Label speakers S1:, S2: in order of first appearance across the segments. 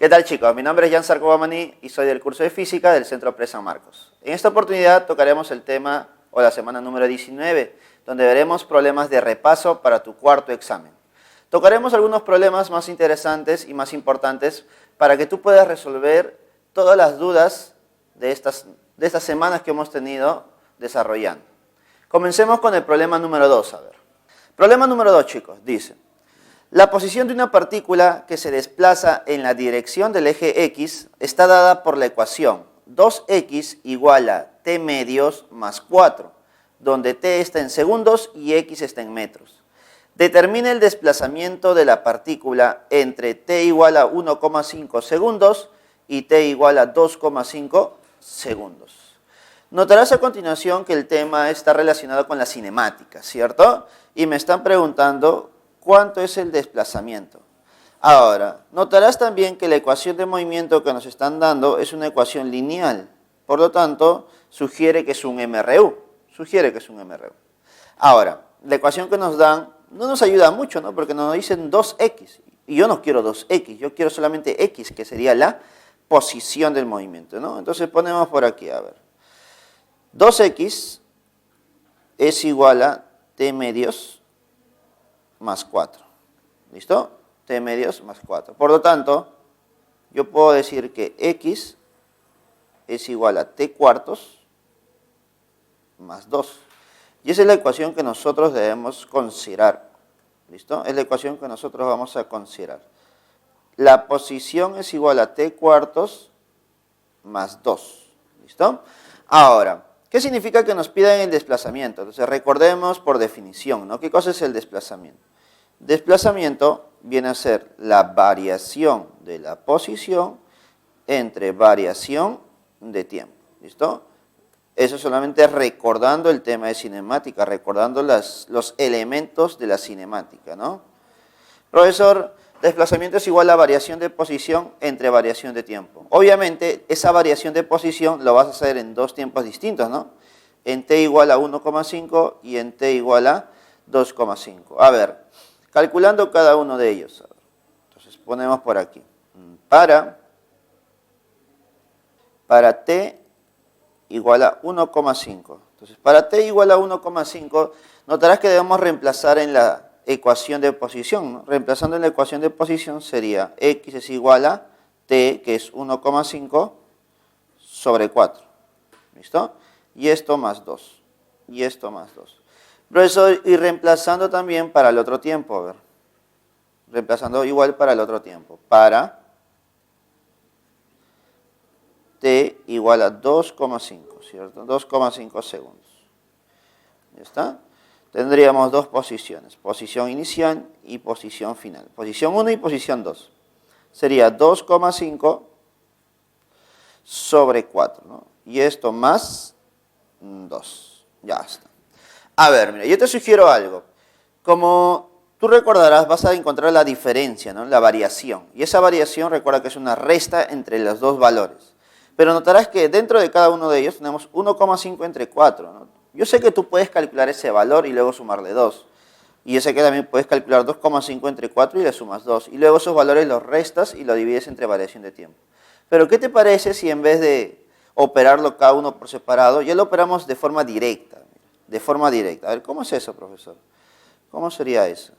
S1: ¿Qué tal, chicos? Mi nombre es Jan Sarcobamani y soy del curso de Física del Centro PRE San Marcos. En esta oportunidad tocaremos el tema o la semana número 19, donde veremos problemas de repaso para tu cuarto examen. Tocaremos algunos problemas más interesantes y más importantes para que tú puedas resolver todas las dudas de estas semanas que hemos tenido desarrollando. Comencemos con el problema número 2. Problema número 2, chicos, dice: la posición de una partícula que se desplaza en la dirección del eje X está dada por la ecuación 2x igual a t medios más 4, donde t está en segundos y x está en metros. Determina el desplazamiento de la partícula entre t igual a 1,5 segundos y t igual a 2,5 segundos. Notarás a continuación que el tema está relacionado con la cinemática, ¿cierto? Y me están preguntando cuánto es el desplazamiento. Ahora, notarás también que la ecuación de movimiento que nos están dando es una ecuación lineal. Por lo tanto, sugiere que es un MRU. Ahora, la ecuación que nos dan no nos ayuda mucho, ¿no? Porque nos dicen 2x. Y yo no quiero 2x, yo quiero solamente x, que sería la posición del movimiento, ¿no? Entonces ponemos por aquí, a ver. 2x es igual a t medios más 4. ¿Listo? T medios más 4. Por lo tanto, yo puedo decir que x es igual a t cuartos más 2. Y esa es la ecuación que nosotros debemos considerar. ¿Listo? Es la ecuación que nosotros vamos a considerar. La posición es igual a t cuartos más 2. ¿Listo? Ahora, ¿qué significa que nos pidan el desplazamiento? Entonces, recordemos por definición, ¿no? ¿Qué cosa es el desplazamiento? Desplazamiento viene a ser la variación de la posición entre variación de tiempo. ¿Listo? Eso solamente recordando el tema de cinemática, recordando los elementos de la cinemática, ¿no? Profesor, desplazamiento es igual a variación de posición entre variación de tiempo. Obviamente, esa variación de posición lo vas a hacer en dos tiempos distintos, ¿no? En t igual a 1,5 y en t igual a 2,5. A ver, calculando cada uno de ellos. Entonces, ponemos por aquí. Para t igual a 1,5. Entonces, para t igual a 1,5, notarás que debemos reemplazar en la ecuación de posición, ¿no? Reemplazando en la ecuación de posición sería x es igual a t, que es 1,5 sobre 4. ¿Listo? Y esto más 2. Y esto más 2. Profesor, y reemplazando también para el otro tiempo, a ver. Reemplazando igual para el otro tiempo. Para t igual a 2,5, ¿cierto? 2,5 segundos. ¿Ya está? Tendríamos dos posiciones, posición inicial y posición final. Posición 1 y posición 2. Sería 2,5 sobre 4, ¿no? Y esto más 2. Ya está. A ver, mira, yo te sugiero algo. Como tú recordarás, vas a encontrar la diferencia, ¿no? La variación. Y esa variación, recuerda que es una resta entre los dos valores. Pero notarás que dentro de cada uno de ellos tenemos 1,5 entre 4, ¿no? Yo sé que tú puedes calcular ese valor y luego sumarle 2. Y yo sé que también puedes calcular 2,5 entre 4 y le sumas 2. Y luego esos valores los restas y lo divides entre variación de tiempo. Pero ¿qué te parece si en vez de operarlo cada uno por separado, ya lo operamos de forma directa? De forma directa. A ver, ¿cómo es eso, profesor? ¿Cómo sería eso?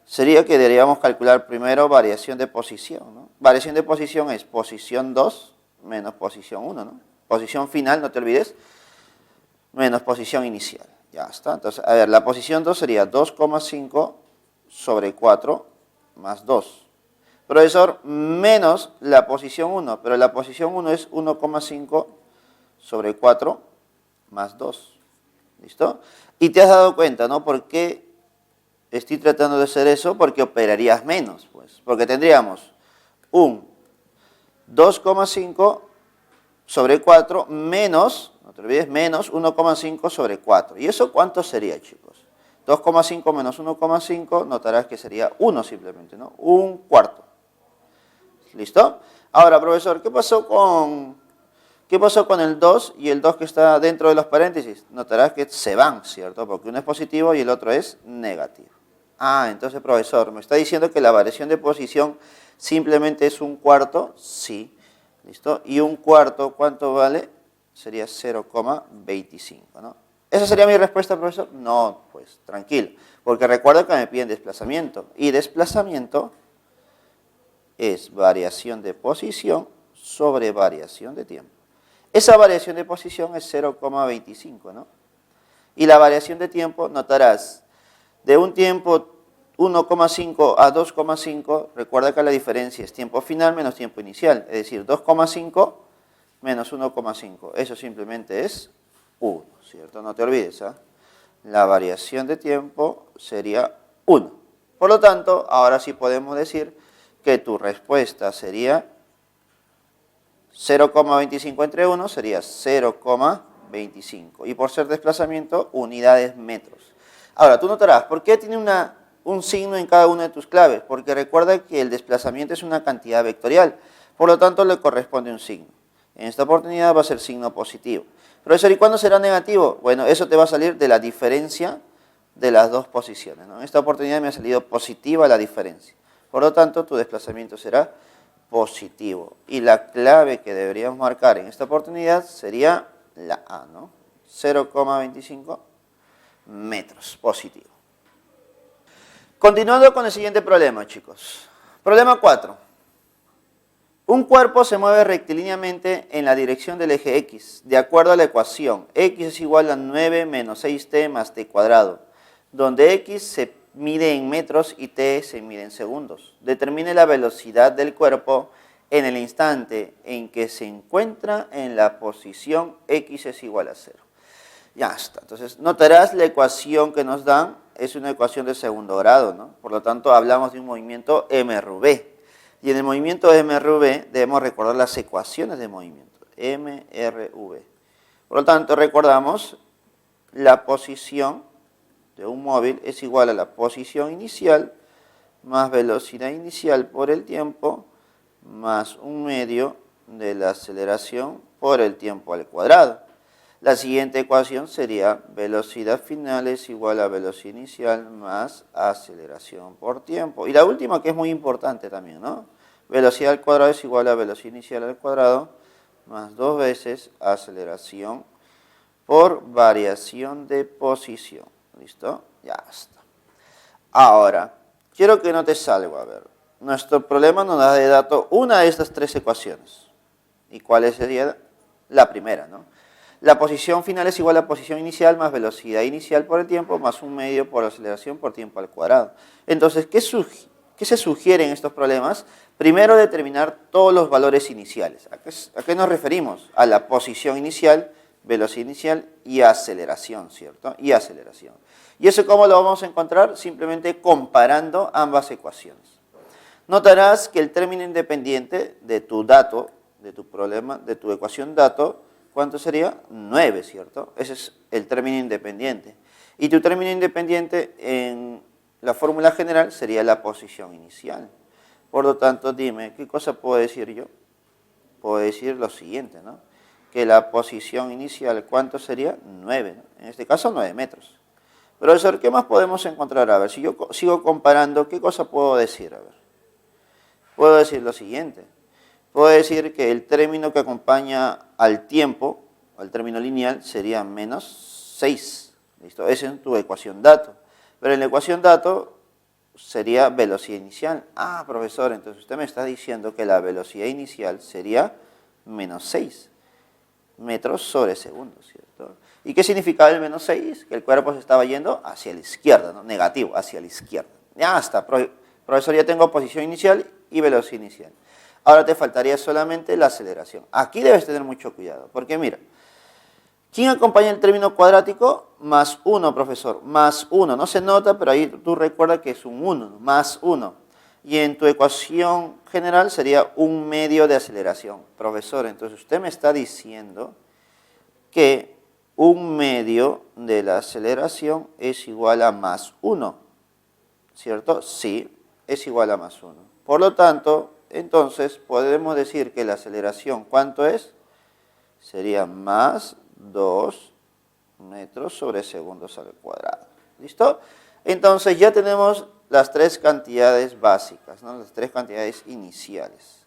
S1: Sería que deberíamos calcular primero variación de posición, ¿no? Variación de posición es posición 2 menos posición 1, ¿no? Posición final, no te olvides, menos posición inicial. Ya está. Entonces, a ver, la posición 2 sería 2,5 sobre 4 más 2. Profesor, menos la posición 1, pero la posición 1 es 1,5 sobre 4 más 2. ¿Listo? Y te has dado cuenta, ¿no? ¿Por qué estoy tratando de hacer eso? Porque operarías menos, pues. Porque tendríamos un 2,5 sobre 4 menos, no te olvides, menos 1,5 sobre 4. ¿Y eso cuánto sería, chicos? 2,5 menos 1,5, notarás que sería 1 simplemente, ¿no? Un cuarto. ¿Listo? Ahora, profesor, ¿qué pasó con el 2 y el 2 que está dentro de los paréntesis? Notarás que se van, ¿cierto? Porque uno es positivo y el otro es negativo. Ah, entonces, profesor, ¿me está diciendo que la variación de posición simplemente es un cuarto? Sí. ¿Listo? Y un cuarto, ¿cuánto vale? Sería 0,25, ¿no? ¿Esa sería mi respuesta, profesor? No, pues tranquilo, porque recuerda que me piden desplazamiento. Y desplazamiento es variación de posición sobre variación de tiempo. Esa variación de posición es 0,25, ¿no? Y la variación de tiempo, notarás, de un tiempo 1,5 a 2,5, recuerda que la diferencia es tiempo final menos tiempo inicial, es decir, 2,5 menos 1,5. Eso simplemente es 1, ¿cierto? No te olvides, ¿eh? La variación de tiempo sería 1. Por lo tanto, ahora sí podemos decir que tu respuesta sería 0,25 entre 1 sería 0,25. Y por ser desplazamiento, unidades metros. Ahora, tú notarás, ¿por qué tiene un signo en cada una de tus claves? Porque recuerda que el desplazamiento es una cantidad vectorial. Por lo tanto, le corresponde un signo. En esta oportunidad va a ser signo positivo. Profesor, ¿y cuándo será negativo? Bueno, eso te va a salir de la diferencia de las dos posiciones, ¿no? En esta oportunidad me ha salido positiva la diferencia. Por lo tanto, tu desplazamiento será positivo. Y la clave que deberíamos marcar en esta oportunidad sería la A, ¿no? 0,25 metros, positivo. Continuando con el siguiente problema, chicos. Problema 4. Un cuerpo se mueve rectilíneamente en la dirección del eje X, de acuerdo a la ecuación X es igual a 9 menos 6t más t cuadrado, donde X se mide en metros y t se mide en segundos. Determine la velocidad del cuerpo en el instante en que se encuentra en la posición X es igual a 0. Ya está. Entonces, notarás la ecuación que nos dan es una ecuación de segundo grado, ¿no? Por lo tanto, hablamos de un movimiento MRV. Y en el movimiento MRV debemos recordar las ecuaciones de movimiento. MRV. Por lo tanto, recordamos la posición de un móvil es igual a la posición inicial más velocidad inicial por el tiempo más un medio de la aceleración por el tiempo al cuadrado. La siguiente ecuación sería velocidad final es igual a velocidad inicial más aceleración por tiempo. Y la última que es muy importante también, ¿no? Velocidad al cuadrado es igual a velocidad inicial al cuadrado más 2 veces aceleración por variación de posición. ¿Listo? Ya está. Ahora, quiero que notes algo, a ver. Nuestro problema nos da de dato una de estas tres ecuaciones. ¿Y cuál sería la primera, no? La posición final es igual a posición inicial más velocidad inicial por el tiempo más un medio por aceleración por tiempo al cuadrado. Entonces, ¿qué se sugiere en estos problemas? Primero, determinar todos los valores iniciales. ¿A qué nos referimos? A la posición inicial, velocidad inicial y aceleración, ¿cierto? Y aceleración. ¿Y eso cómo lo vamos a encontrar? Simplemente comparando ambas ecuaciones. Notarás que el término independiente de tu dato, de tu problema, de tu ecuación dato, ¿cuánto sería? 9, ¿cierto? Ese es el término independiente. Y tu término independiente en la fórmula general sería la posición inicial. Por lo tanto, dime, ¿qué cosa puedo decir yo? Puedo decir lo siguiente, ¿no? Que la posición inicial, ¿cuánto sería? 9, ¿no? En este caso, 9 metros. Profesor, ¿qué más podemos encontrar? A ver, si yo sigo comparando, ¿qué cosa puedo decir? A ver, puedo decir lo siguiente. Puedo decir que el término que acompaña al tiempo, al término lineal, sería menos 6. ¿Listo? Esa es tu ecuación dato. Pero en la ecuación dato sería velocidad inicial. Ah, profesor, entonces usted me está diciendo que la velocidad inicial sería menos 6 metros sobre segundo, ¿cierto? ¿Y qué significaba el menos 6? Que el cuerpo se estaba yendo hacia la izquierda, ¿no? Negativo, hacia la izquierda. Ya está, profesor, ya tengo posición inicial y velocidad inicial. Ahora te faltaría solamente la aceleración. Aquí debes tener mucho cuidado, porque mira, ¿quién acompaña el término cuadrático? Más 1, profesor, más 1. No se nota, pero ahí tú recuerda que es un 1, más 1. Y en tu ecuación general sería un medio de aceleración. Profesor, entonces usted me está diciendo que un medio de la aceleración es igual a más 1, ¿cierto? Sí, es igual a más 1. Por lo tanto, entonces podemos decir que la aceleración, ¿cuánto es? Sería más 2 metros sobre segundos al cuadrado. ¿Listo? Entonces ya tenemos las tres cantidades básicas, ¿no? Las tres cantidades iniciales.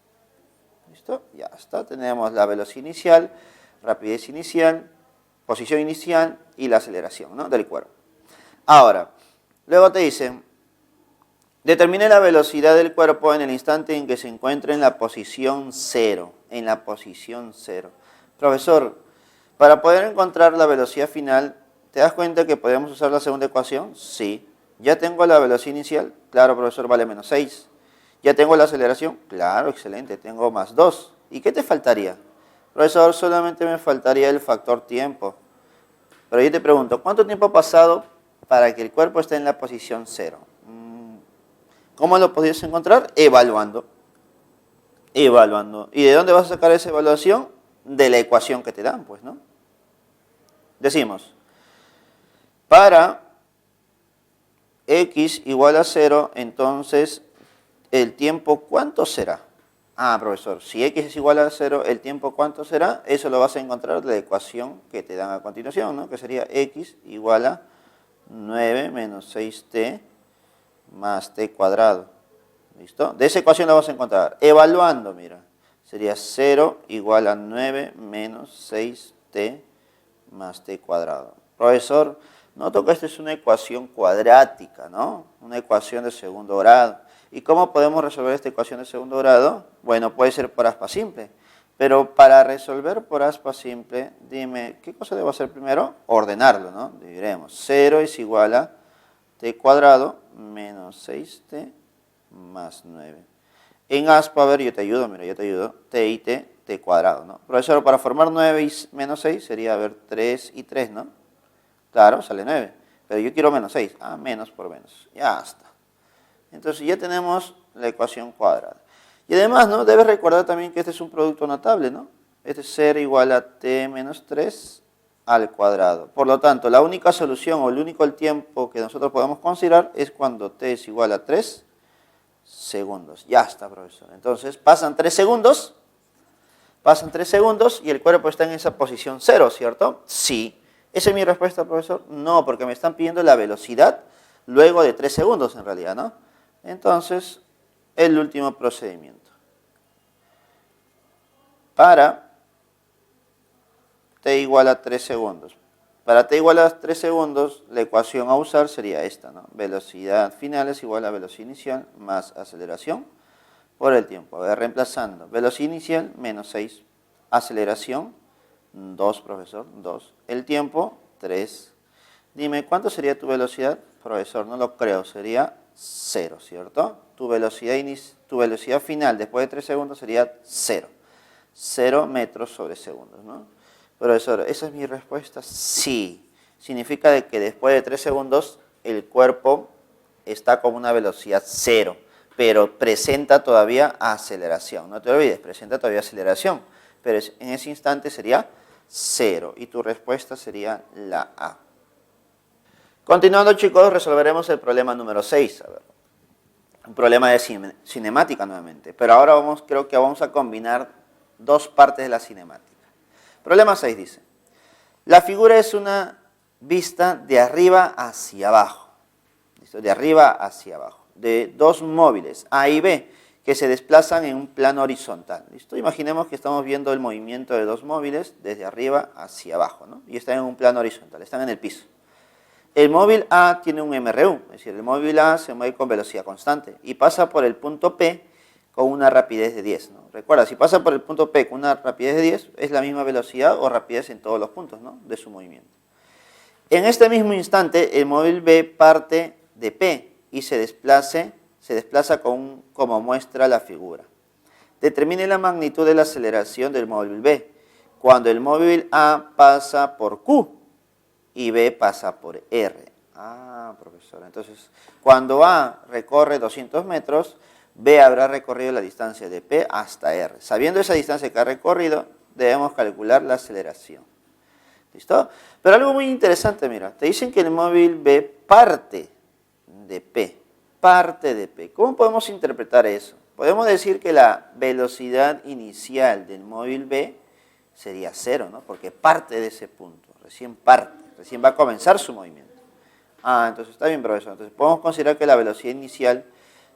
S1: ¿Listo? Ya está. Tenemos la velocidad inicial, rapidez inicial, posición inicial y la aceleración, ¿no? Del cuerpo. Ahora, luego te dicen, determine la velocidad del cuerpo en el instante en que se encuentre en la posición cero. En la posición cero. Profesor, para poder encontrar la velocidad final, ¿te das cuenta que podemos usar la segunda ecuación? Sí. ¿Ya tengo la velocidad inicial? Claro, profesor, vale menos 6. ¿Ya tengo la aceleración? Claro, excelente, tengo más 2. ¿Y qué te faltaría? Profesor, solamente me faltaría el factor tiempo. Pero yo te pregunto, ¿cuánto tiempo ha pasado para que el cuerpo esté en la posición cero? ¿Cómo lo podrías encontrar? Evaluando. Evaluando. ¿Y de dónde vas a sacar esa evaluación? De la ecuación que te dan, pues, ¿no? Decimos, para x igual a 0, entonces, ¿el tiempo cuánto será? Ah, profesor, si x es igual a 0, ¿el tiempo cuánto será? Eso lo vas a encontrar de la ecuación que te dan a continuación, ¿no? Que sería x igual a 9 menos 6t más t cuadrado. ¿Listo? De esa ecuación la vas a encontrar. Evaluando, mira, sería 0 igual a 9 menos 6t más t cuadrado. Profesor, noto que esta es una ecuación cuadrática, ¿no? Una ecuación de segundo grado. ¿Y cómo podemos resolver esta ecuación de segundo grado? Bueno, puede ser por aspa simple. Pero para resolver por aspa simple, dime, ¿qué cosa debo hacer primero? Ordenarlo, ¿no? Diremos 0 es igual a t cuadrado menos 6t más 9. En aspa, a ver, yo te ayudo, mira, yo te ayudo. T y t cuadrado, ¿no? Profesor, para formar 9 y menos 6 sería, a ver, 3 y 3, ¿no? Claro, sale 9. Pero yo quiero menos 6. Ah, menos por menos. Ya está. Entonces ya tenemos la ecuación cuadrada. Y además, ¿no? Debes recordar también que este es un producto notable, ¿no? Este es 0 igual a t menos 3 al cuadrado. Por lo tanto, la única solución o el único tiempo que nosotros podemos considerar es cuando t es igual a 3 segundos. Ya está, profesor. Entonces, pasan 3 segundos y el cuerpo está en esa posición 0, ¿cierto? Sí. ¿Esa es mi respuesta, profesor? No, porque me están pidiendo la velocidad luego de 3 segundos en realidad, ¿no? Entonces, el último procedimiento. Para t igual a 3 segundos. Para t igual a 3 segundos, la ecuación a usar sería esta, ¿no? Velocidad final es igual a velocidad inicial más aceleración por el tiempo. A ver, reemplazando. Velocidad inicial, menos 6. Aceleración, 2, profesor, 2. El tiempo, 3. Dime, ¿cuánto sería tu velocidad? Profesor, no lo creo, sería 0, ¿cierto? Tu velocidad final después de 3 segundos sería 0. 0 metros sobre segundos, ¿no? Profesor, ¿esa es mi respuesta? Sí. Significa de que después de 3 segundos el cuerpo está con una velocidad 0, pero presenta todavía aceleración. No te olvides, presenta todavía aceleración, pero en ese instante sería 0 y tu respuesta sería la A. Continuando, chicos, resolveremos el problema número 6. A ver, un problema de cinemática nuevamente, pero ahora creo que vamos a combinar dos partes de la cinemática. Problema 6 dice, la figura es una vista de arriba hacia abajo, ¿listo? De arriba hacia abajo, de dos móviles, A y B, que se desplazan en un plano horizontal, ¿listo? Imaginemos que estamos viendo el movimiento de dos móviles desde arriba hacia abajo, ¿no? Y están en un plano horizontal, están en el piso. El móvil A tiene un MRU, es decir, el móvil A se mueve con velocidad constante y pasa por el punto P con una rapidez de 10, ¿no? Recuerda, si pasa por el punto P con una rapidez de 10, es la misma velocidad o rapidez en todos los puntos, ¿no? De su movimiento. En este mismo instante, el móvil B parte de P y se desplaza como muestra la figura. Determine la magnitud de la aceleración del móvil B cuando el móvil A pasa por Q y B pasa por R. Ah, profesor, entonces, cuando A recorre 200 metros, B habrá recorrido la distancia de P hasta R. Sabiendo esa distancia que ha recorrido, debemos calcular la aceleración. ¿Listo? Pero algo muy interesante, mira, te dicen que el móvil B parte de P. Parte de P. ¿Cómo podemos interpretar eso? Podemos decir que la velocidad inicial del móvil B sería 0, ¿no? Porque parte de ese punto, recién va a comenzar su movimiento. Ah, entonces está bien, profesor. Entonces podemos considerar que la velocidad inicial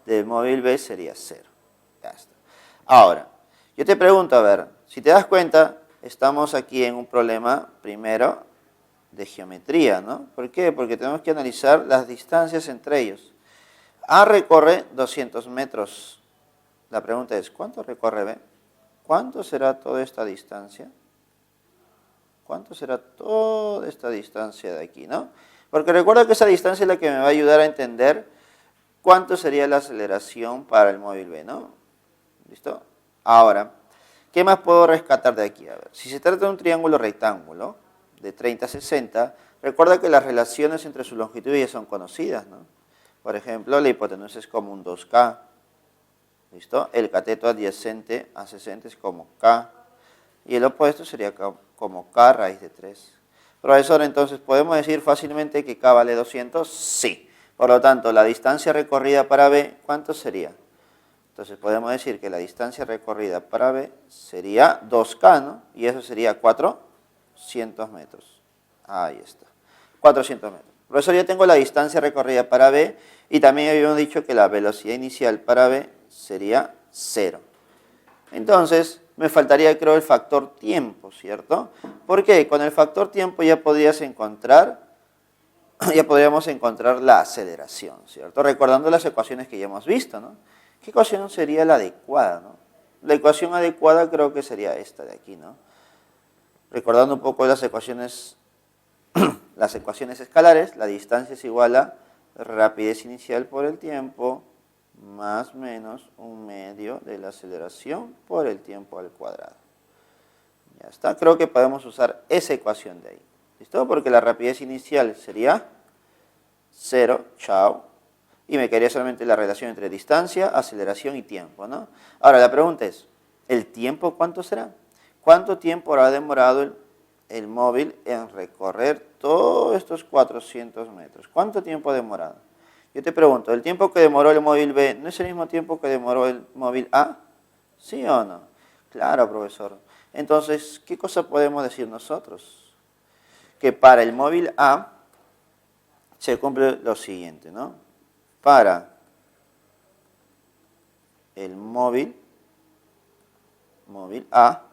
S1: del móvil B sería 0. Ya está. Ahora, yo te pregunto, a ver, si te das cuenta, estamos aquí en un problema, primero, de geometría, ¿no? ¿Por qué? Porque tenemos que analizar las distancias entre ellos. A recorre 200 metros. La pregunta es, ¿cuánto recorre B? ¿Cuánto será toda esta distancia? ¿Cuánto será toda esta distancia de aquí, no? Porque recuerda que esa distancia es la que me va a ayudar a entender cuánto sería la aceleración para el móvil B, ¿no? ¿Listo? Ahora, ¿qué más puedo rescatar de aquí? A ver, si se trata de un triángulo rectángulo de 30 a 60, recuerda que las relaciones entre sus longitudes ya son conocidas, ¿no? Por ejemplo, la hipotenusa es como un 2K, ¿listo? El cateto adyacente a 60 es como K, y el opuesto sería como K raíz de 3. Profesor, entonces, ¿podemos decir fácilmente que K vale 200? Sí. Por lo tanto, la distancia recorrida para B, ¿cuánto sería? Entonces, podemos decir que la distancia recorrida para B sería 2K, ¿no? Y eso sería 400 metros. Ahí está. 400 metros. Profesor, yo tengo la distancia recorrida para B y también habíamos dicho que la velocidad inicial para B sería 0. Entonces, me faltaría, creo, el factor tiempo, ¿cierto? ¿Por qué? Con el factor tiempo ya podríamos encontrar la aceleración, ¿cierto? Recordando las ecuaciones que ya hemos visto, ¿no? ¿Qué ecuación sería la adecuada, no? La ecuación adecuada creo que sería esta de aquí, ¿no? Recordando un poco las ecuaciones escalares, la distancia es igual a rapidez inicial por el tiempo más menos un medio de la aceleración por el tiempo al cuadrado. Ya está, creo que podemos usar esa ecuación de ahí. ¿Listo? Porque la rapidez inicial sería 0, chao, y me quedaría solamente la relación entre distancia, aceleración y tiempo, ¿no? Ahora, la pregunta es, ¿el tiempo cuánto será? ¿Cuánto tiempo habrá demorado el móvil en recorrer todos estos 400 metros? ¿Cuánto tiempo ha demorado? Yo te pregunto, ¿el tiempo que demoró el móvil B no es el mismo tiempo que demoró el móvil A? ¿Sí o no? Claro, profesor. Entonces, ¿qué cosa podemos decir nosotros? Que para el móvil A se cumple lo siguiente, ¿no? Para el móvil A,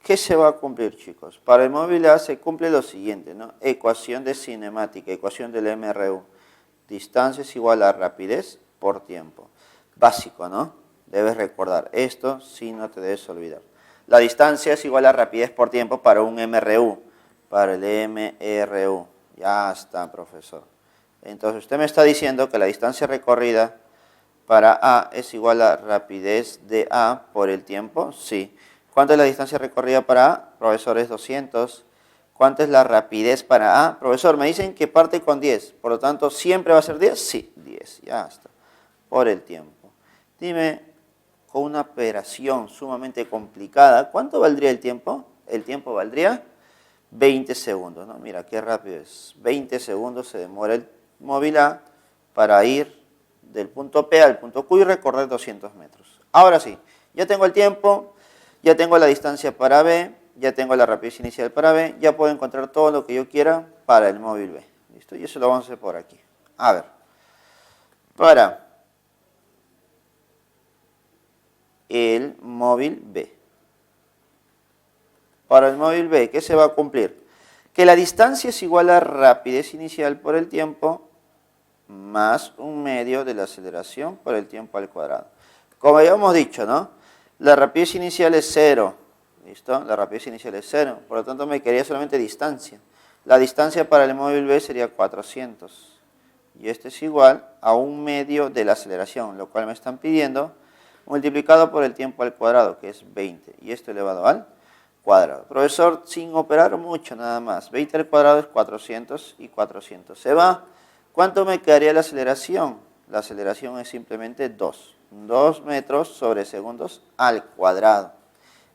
S1: ¿qué se va a cumplir, chicos? Para el móvil A se cumple lo siguiente, ¿no? Ecuación de cinemática, ecuación del MRU. Distancia es igual a rapidez por tiempo. Básico, ¿no? Debes recordar esto, si no te debes olvidar. La distancia es igual a rapidez por tiempo para un MRU, para el MRU. Ya está, profesor. Entonces, usted me está diciendo que la distancia recorrida para A es igual a rapidez de A por el tiempo. Sí. ¿Cuánto es la distancia recorrida para A? Profesor, es 200. ¿Cuánto es la rapidez para A? Profesor, me dicen que parte con 10. Por lo tanto, ¿siempre va a ser 10? Sí, 10. Ya está. Por el tiempo. Dime, con una operación sumamente complicada, ¿cuánto valdría el tiempo? El tiempo valdría 20 segundos, ¿no? Mira, qué rápido es. 20 segundos se demora el móvil A para ir del punto P al punto Q y recorrer 200 metros. Ahora sí, ya tengo el tiempo, ya tengo la distancia para B, ya tengo la rapidez inicial para B, ya puedo encontrar todo lo que yo quiera para el móvil B. ¿Listo? Y eso lo vamos a hacer por aquí. A ver, para el móvil B. Para el móvil B, ¿qué se va a cumplir? Que la distancia es igual a rapidez inicial por el tiempo más un medio de la aceleración por el tiempo al cuadrado. Como habíamos dicho, ¿no? La rapidez inicial es 0. ¿Listo? La rapidez inicial es 0. Por lo tanto, me quedaría solamente distancia. La distancia para el móvil B sería 400. Y este es igual a un medio de la aceleración, lo cual me están pidiendo, multiplicado por el tiempo al cuadrado, que es 20. Y esto elevado al cuadrado. Profesor, sin operar mucho nada más. 20 al cuadrado es 400 y 400 se va. ¿Cuánto me quedaría la aceleración? La aceleración es simplemente 2. 2 metros sobre segundos al cuadrado.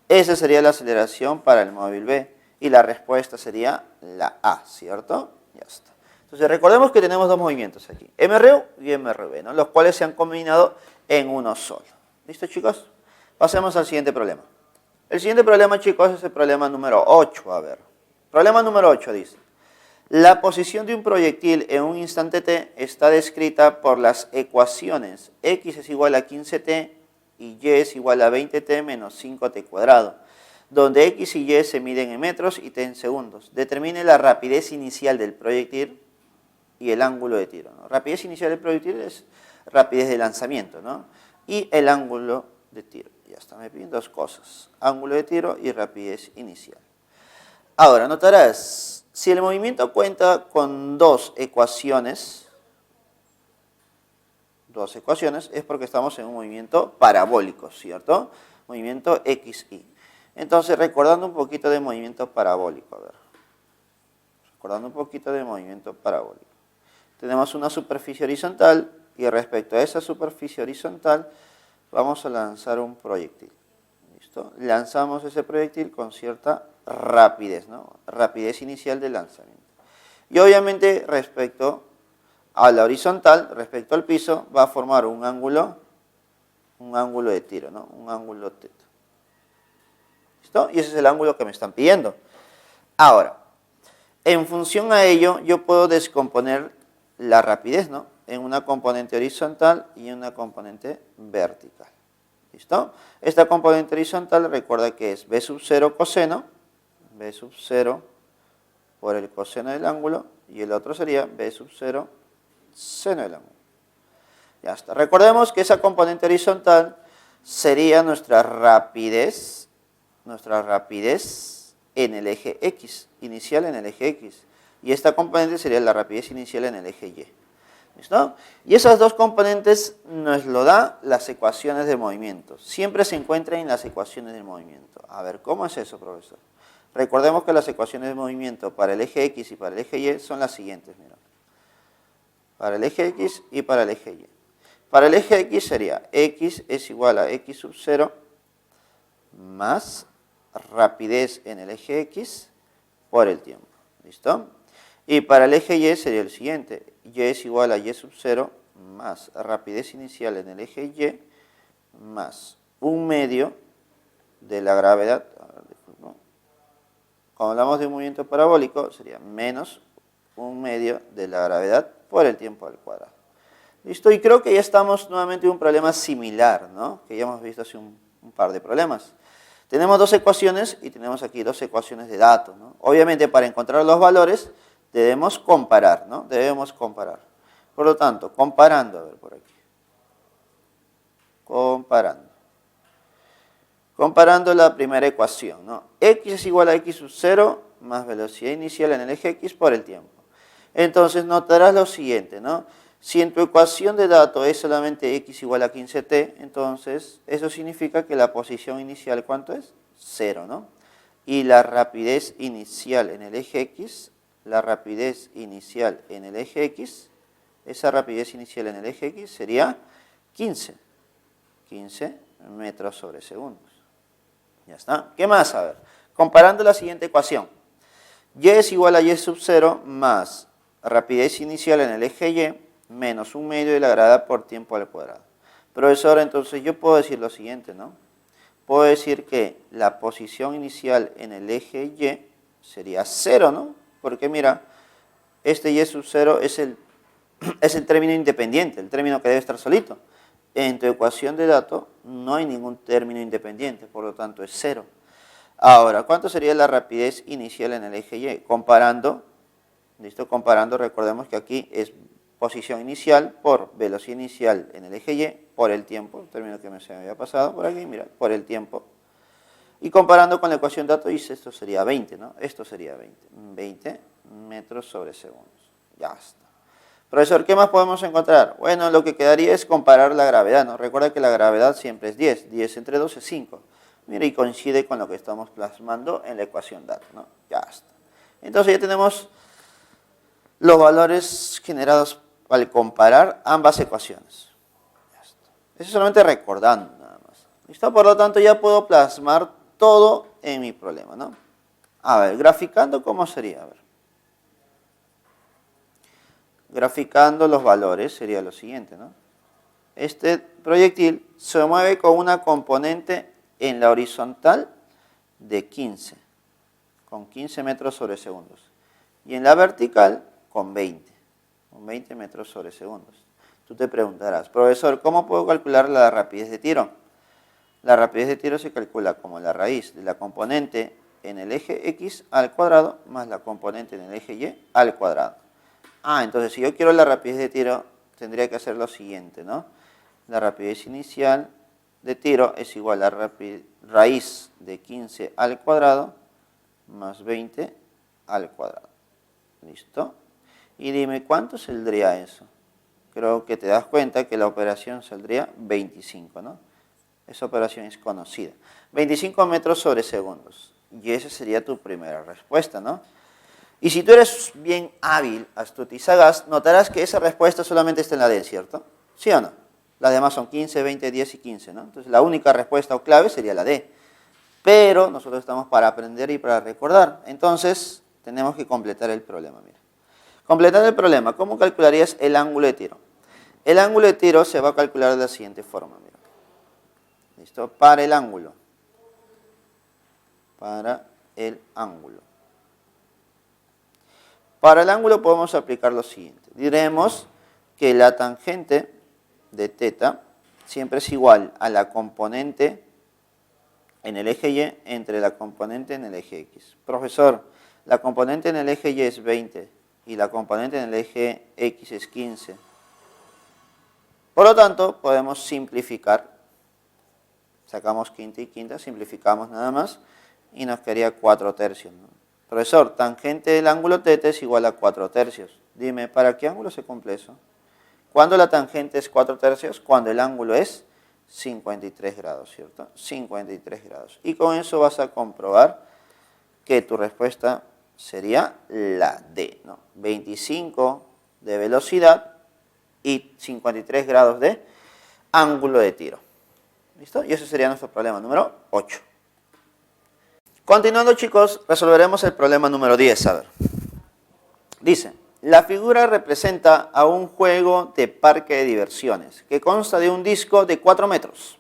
S1: Esa sería la aceleración para el móvil B. Y la respuesta sería la A, ¿cierto? Ya está. Entonces recordemos que tenemos dos movimientos aquí. MRU y MRB, ¿no? Los cuales se han combinado en uno solo. ¿Listo, chicos? Pasemos al siguiente problema. El siguiente problema, chicos, es el problema número 8. A ver. Problema número 8 dice. La posición de un proyectil en un instante t está descrita por las ecuaciones x es igual a 15t y y es igual a 20t menos 5t cuadrado, donde x y y se miden en metros y t en segundos. Determine la rapidez inicial del proyectil y el ángulo de tiro, ¿no? Rapidez inicial del proyectil es rapidez de lanzamiento, ¿no? Y el ángulo de tiro. Ya está, me piden dos cosas, ángulo de tiro y rapidez inicial. Ahora, notarás, si el movimiento cuenta con dos ecuaciones, es porque estamos en un movimiento parabólico, ¿cierto? Movimiento XY. Entonces, recordando un poquito de movimiento parabólico, a ver. Recordando un poquito de movimiento parabólico. Tenemos una superficie horizontal y respecto a esa superficie horizontal vamos a lanzar un proyectil. ¿Listo? Lanzamos ese proyectil con cierta rapidez, ¿no? Rapidez inicial de lanzamiento. Y obviamente respecto a la horizontal, respecto al piso, va a formar un ángulo de tiro, ¿no? Un ángulo θ. ¿Listo? Y ese es el ángulo que me están pidiendo. Ahora, en función a ello, yo puedo descomponer la rapidez, ¿no? En una componente horizontal y en una componente vertical. ¿Listo? Esta componente horizontal, recuerda que es b sub 0 coseno, b sub 0 por el coseno del ángulo, y el otro sería b sub 0 seno del ángulo. Ya está. Recordemos que esa componente horizontal sería nuestra rapidez en el eje X, inicial en el eje X. Y esta componente sería la rapidez inicial en el eje Y. ¿Listo? Y esas dos componentes nos lo da las ecuaciones de movimiento. Siempre se encuentran en las ecuaciones de movimiento. A ver, ¿cómo es eso, profesor? Recordemos que las ecuaciones de movimiento para el eje X y para el eje Y son las siguientes. Mira. Para el eje X y para el eje Y. Para el eje X sería X es igual a X sub 0 más rapidez en el eje X por el tiempo. ¿Listo? Y para el eje Y sería el siguiente. Y es igual a Y sub 0 más rapidez inicial en el eje Y más un medio de la gravedad. Cuando hablamos de un movimiento parabólico sería menos un medio de la gravedad por el tiempo al cuadrado. ¿Listo? Y creo que ya estamos nuevamente en un problema similar, ¿no? Que ya hemos visto hace un par de problemas. Tenemos dos ecuaciones y tenemos aquí dos ecuaciones de datos, ¿no? Obviamente para encontrar los valores debemos comparar, ¿no? Debemos comparar. Por lo tanto, comparando, a ver por aquí. Comparando la primera ecuación, ¿no? X es igual a X sub 0 más velocidad inicial en el eje X por el tiempo. Entonces notarás lo siguiente, ¿no? Si en tu ecuación de datos es solamente X igual a 15t, entonces eso significa que la posición inicial, ¿cuánto es? 0, ¿no? Y la rapidez inicial en el eje X, esa rapidez inicial en el eje X sería 15 metros sobre segundos. Ya está. ¿Qué más? A ver, comparando la siguiente ecuación. Y es igual a Y sub 0 más rapidez inicial en el eje Y menos un medio de la gravedad por tiempo al cuadrado. Profesor, entonces yo puedo decir lo siguiente, ¿no? Puedo decir que la posición inicial en el eje Y sería 0, ¿no? Porque mira, este Y sub 0 es el término independiente, el término que debe estar solito. En tu ecuación de datos no hay ningún término independiente, por lo tanto es 0. Ahora, ¿cuánto sería la rapidez inicial en el eje Y? Comparando, ¿listo? Comparando, recordemos que aquí es posición inicial por velocidad inicial en el eje Y por el tiempo, término que se me había pasado por aquí, mira, por el tiempo. Y comparando con la ecuación de datos, dice esto sería 20, ¿no? Esto sería 20 metros sobre segundos. Ya está. Profesor, ¿qué más podemos encontrar? Bueno, lo que quedaría es comparar la gravedad, ¿no? Recuerda que la gravedad siempre es 10. 10 entre 2 es 5. Mira, y coincide con lo que estamos plasmando en la ecuación datos, ¿no? Ya está. Entonces ya tenemos los valores generados al comparar ambas ecuaciones. Ya está. Eso es solamente recordando nada más. ¿Listo? Por lo tanto, ya puedo plasmar todo en mi problema, ¿no? A ver, graficando, ¿cómo sería? A ver. Graficando los valores sería lo siguiente, ¿no? Este proyectil se mueve con una componente en la horizontal de 15, con 15 metros sobre segundos. y en la vertical con 20 metros sobre segundos. Tú te preguntarás, profesor, ¿cómo puedo calcular la rapidez de tiro? La rapidez de tiro se calcula como la raíz de la componente en el eje X al cuadrado más la componente en el eje Y al cuadrado. Entonces si yo quiero la rapidez de tiro, tendría que hacer lo siguiente, ¿no? La rapidez inicial de tiro es igual a raíz de 15 al cuadrado más 20 al cuadrado. ¿Listo? Y dime, ¿cuánto saldría eso? Creo que te das cuenta que la operación saldría 25, ¿no? Esa operación es conocida. 25 metros sobre segundos. Y esa sería tu primera respuesta, ¿no? Y si tú eres bien hábil, astuto y sagaz, notarás que esa respuesta solamente está en la D, ¿cierto? ¿Sí o no? Las demás son 15, 20, 10 y 15, ¿no? Entonces la única respuesta o clave sería la D. Pero nosotros estamos para aprender y para recordar. Entonces tenemos que completar el problema, mira. Completar el problema, ¿cómo calcularías el ángulo de tiro? El ángulo de tiro se va a calcular de la siguiente forma, mira. ¿Listo? Para el ángulo. Para el ángulo. Para el ángulo podemos aplicar lo siguiente. Diremos que la tangente de θ siempre es igual a la componente en el eje Y entre la componente en el eje X. Profesor, la componente en el eje Y es 20 y la componente en el eje X es 15. Por lo tanto, podemos simplificar. Sacamos quinta y quinta, simplificamos nada más y nos quedaría 4 tercios, ¿no? Profesor, tangente del ángulo θ es igual a 4 tercios. Dime, ¿para qué ángulo se cumple eso? ¿Cuándo la tangente es 4 tercios? Cuando el ángulo es 53 grados, ¿cierto? 53 grados. Y con eso vas a comprobar que tu respuesta sería la D, ¿no? 25 de velocidad y 53 grados de ángulo de tiro. ¿Listo? Y ese sería nuestro problema número 8. Continuando, chicos, resolveremos el problema número 10. A ver. Dice, la figura representa a un juego de parque de diversiones que consta de un disco de 4 metros.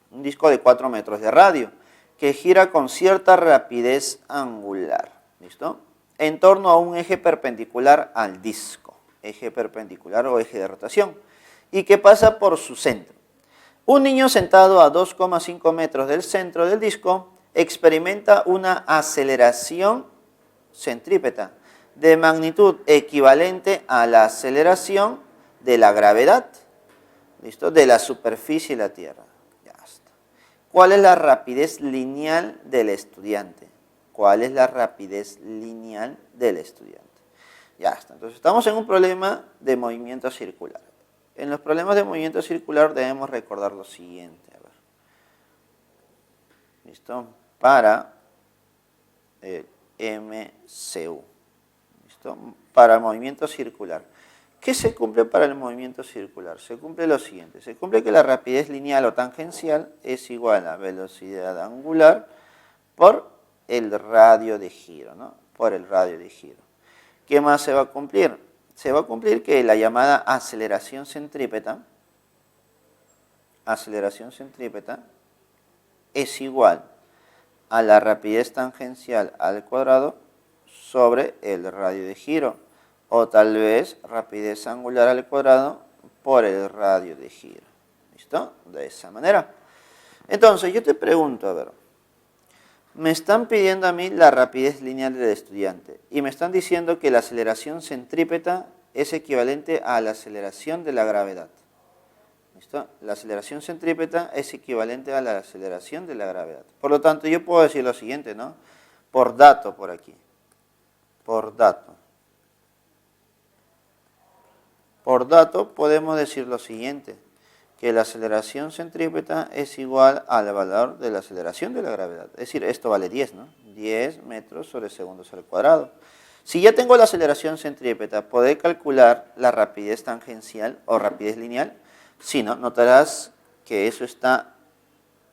S1: Un disco de 4 metros de radio que gira con cierta rapidez angular. ¿Listo? En torno a un eje perpendicular al disco. Eje perpendicular o eje de rotación. Y que pasa por su centro. Un niño sentado a 2,5 metros del centro del disco experimenta una aceleración centrípeta de magnitud equivalente a la aceleración de la gravedad, ¿listo? De la superficie de la Tierra. Ya está. ¿Cuál es la rapidez lineal del estudiante? ¿Cuál es la rapidez lineal del estudiante? Ya está. Entonces estamos en un problema de movimiento circular. En los problemas de movimiento circular debemos recordar lo siguiente. A ver. ¿Listo? Para el MCU. ¿Listo? Para el movimiento circular. ¿Qué se cumple para el movimiento circular? Se cumple lo siguiente. Se cumple que la rapidez lineal o tangencial es igual a velocidad angular por el radio de giro, ¿no? Por el radio de giro. ¿Qué más se va a cumplir? Se va a cumplir que la llamada aceleración centrípeta es igual a la rapidez tangencial al cuadrado sobre el radio de giro, o tal vez rapidez angular al cuadrado por el radio de giro. ¿Listo? De esa manera. Entonces, yo te pregunto, a ver, me están pidiendo a mí la rapidez lineal del estudiante y me están diciendo que la aceleración centrípeta es equivalente a la aceleración de la gravedad. ¿Listo? La aceleración centrípeta es equivalente a la aceleración de la gravedad. Por lo tanto, yo puedo decir lo siguiente, ¿no? Por dato, por aquí. Por dato. Por dato, podemos decir lo siguiente, que la aceleración centrípeta es igual al valor de la aceleración de la gravedad. Es decir, esto vale 10, ¿no? 10 metros sobre segundos al cuadrado. Si ya tengo la aceleración centrípeta, ¿podré calcular la rapidez tangencial o rapidez lineal? Sí, ¿no? Notarás que eso está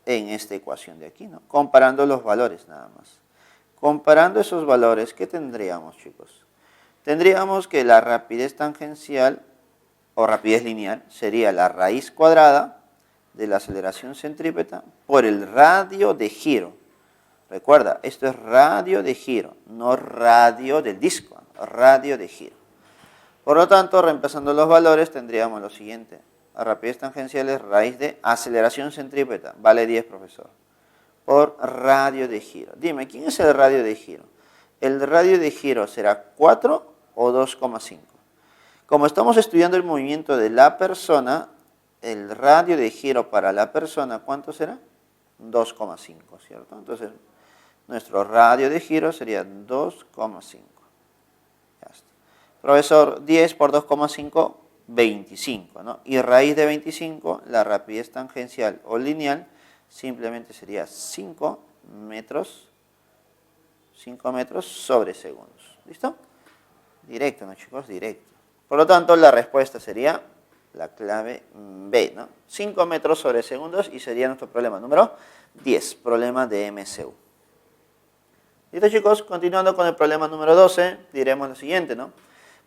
S1: en esta ecuación de aquí, ¿no? Comparando los valores nada más. Comparando esos valores, ¿qué tendríamos, chicos? Tendríamos que la rapidez tangencial o rapidez lineal sería la raíz cuadrada de la aceleración centrípeta por el radio de giro. Recuerda, esto es radio de giro, no radio del disco, radio de giro. Por lo tanto, reemplazando los valores, tendríamos lo siguiente. La rapidez tangencial es raíz de aceleración centrípeta, vale 10, profesor, por radio de giro. Dime, ¿quién es el radio de giro? ¿El radio de giro será 4 o 2,5? Como estamos estudiando el movimiento de la persona, el radio de giro para la persona, ¿cuánto será? 2,5, ¿cierto? Entonces, nuestro radio de giro sería 2,5. Ya está. Profesor, 10 por 2,5, 25, ¿no? Y raíz de 25, la rapidez tangencial o lineal, simplemente sería 5 metros sobre segundos. ¿Listo? Directo, ¿no, chicos? Directo. Por lo tanto, la respuesta sería la clave B, ¿no? 5 metros sobre segundos y sería nuestro problema número 10, problema de MCU. ¿Listo, chicos? Continuando con el problema número 12, diremos lo siguiente, ¿no?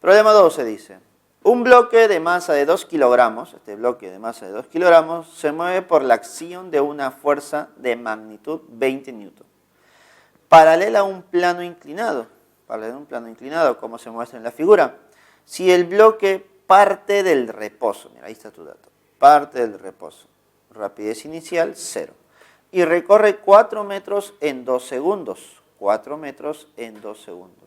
S1: Problema 12 dice, un bloque de masa de 2 kilogramos, este bloque de masa de 2 kilogramos, se mueve por la acción de una fuerza de magnitud 20 newton, paralela a un plano inclinado, como se muestra en la figura. Si el bloque parte del reposo, mira, ahí está tu dato, parte del reposo, rapidez inicial 0, y recorre 4 metros en 2 segundos, 4 metros en 2 segundos.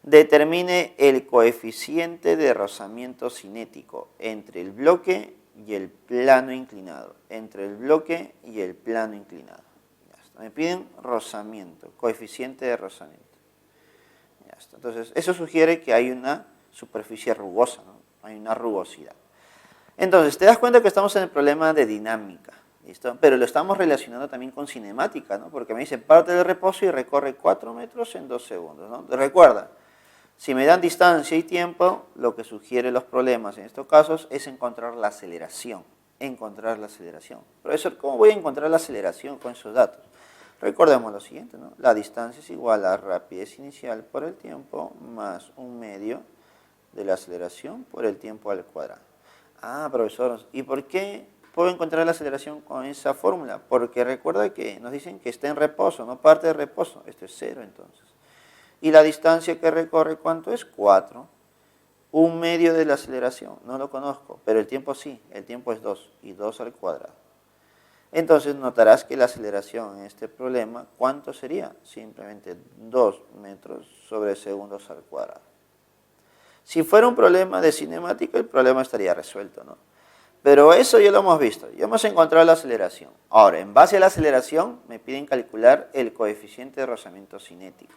S1: Determine el coeficiente de rozamiento cinético entre el bloque y el plano inclinado, entre el bloque y el plano inclinado. Ya está. Me piden rozamiento, coeficiente de rozamiento. Ya está. Entonces, eso sugiere que hay una superficie rugosa, ¿no? Hay una rugosidad. Entonces, te das cuenta que estamos en el problema de dinámica, ¿listo? Pero lo estamos relacionando también con cinemática, ¿no? Porque me dice parte del reposo y recorre 4 metros en 2 segundos, ¿no? Recuerda, si me dan distancia y tiempo, lo que sugiere los problemas en estos casos es encontrar la aceleración. Profesor, ¿cómo voy a encontrar la aceleración con esos datos? Recordemos lo siguiente, ¿no? La distancia es igual a rapidez inicial por el tiempo más un medio de la aceleración por el tiempo al cuadrado. Ah, profesor, ¿y por qué puedo encontrar la aceleración con esa fórmula? Porque recuerda que nos dicen que está en reposo, no parte de reposo. Esto es 0 entonces. Y la distancia que recorre, ¿cuánto es? 4. Un medio de la aceleración, no lo conozco, pero el tiempo sí, el tiempo es 2, y 2 al cuadrado. Entonces notarás que la aceleración en este problema, ¿cuánto sería? Simplemente 2 metros sobre segundos al cuadrado. Si fuera un problema de cinemática, el problema estaría resuelto, ¿no? Pero eso ya lo hemos visto, ya hemos encontrado la aceleración. Ahora, en base a la aceleración, me piden calcular el coeficiente de rozamiento cinético.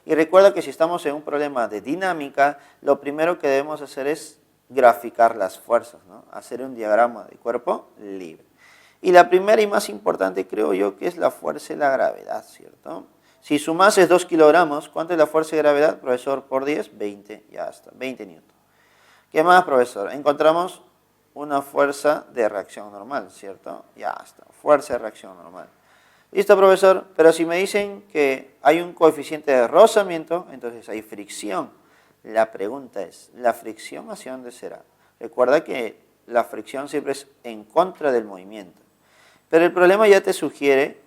S1: Y recuerda que si estamos en un problema de dinámica, lo primero que debemos hacer es graficar las fuerzas, ¿no? Hacer un diagrama de cuerpo libre. Y la primera y más importante creo yo que es la fuerza y la gravedad, ¿cierto? Si su masa es 2 kilogramos, ¿cuánto es la fuerza de gravedad, profesor? Por 10, 20, ya está, 20 newton. ¿Qué más, profesor? Encontramos una fuerza de reacción normal, ¿cierto? Ya está, fuerza de reacción normal. Listo, profesor, pero si me dicen que hay un coeficiente de rozamiento, entonces hay fricción. La pregunta es, ¿la fricción hacia dónde será? Recuerda que la fricción siempre es en contra del movimiento. Pero el problema ya te sugiere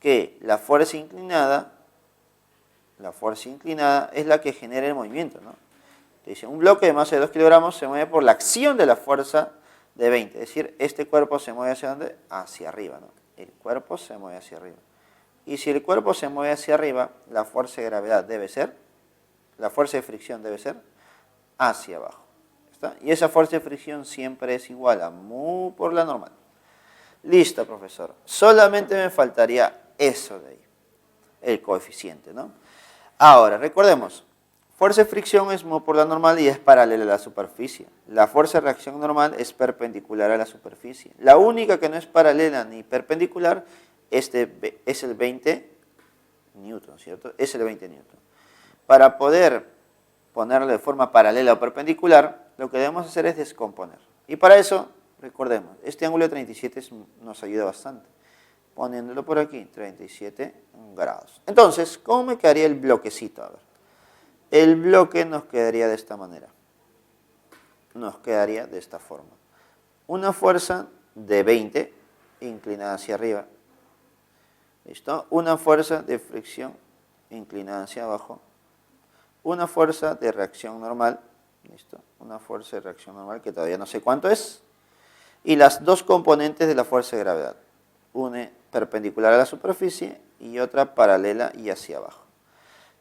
S1: que la fuerza inclinada es la que genera el movimiento, ¿no? Te dice, un bloque de masa de 2 kilogramos se mueve por la acción de la fuerza de 20. Es decir, este cuerpo se mueve hacia dónde? Hacia arriba, ¿no? El cuerpo se mueve hacia arriba. Y si el cuerpo se mueve hacia arriba, la fuerza de gravedad la fuerza de fricción debe ser hacia abajo. ¿Está? Y esa fuerza de fricción siempre es igual a mu por la normal. Listo, profesor. Solamente me faltaría eso de ahí, el coeficiente, ¿no? Ahora, recordemos, fuerza de fricción es mu por la normal y es paralela a la superficie. La fuerza de reacción normal es perpendicular a la superficie. La única que no es paralela ni perpendicular es el 20 newton, ¿cierto? Es el 20 newton. Para poder ponerlo de forma paralela o perpendicular, lo que debemos hacer es descomponer. Y para eso, recordemos, este ángulo de 37 nos ayuda bastante. Poniéndolo por aquí, 37 grados. Entonces, ¿cómo me quedaría el bloquecito? A ver. El bloque nos quedaría de esta manera. Nos quedaría de esta forma. Una fuerza de 20 inclinada hacia arriba. ¿Listo? Una fuerza de fricción inclinada hacia abajo. Una fuerza de reacción normal. ¿Listo? Una fuerza de reacción normal que todavía no sé cuánto es. Y las dos componentes de la fuerza de gravedad. Una perpendicular a la superficie y otra paralela y hacia abajo.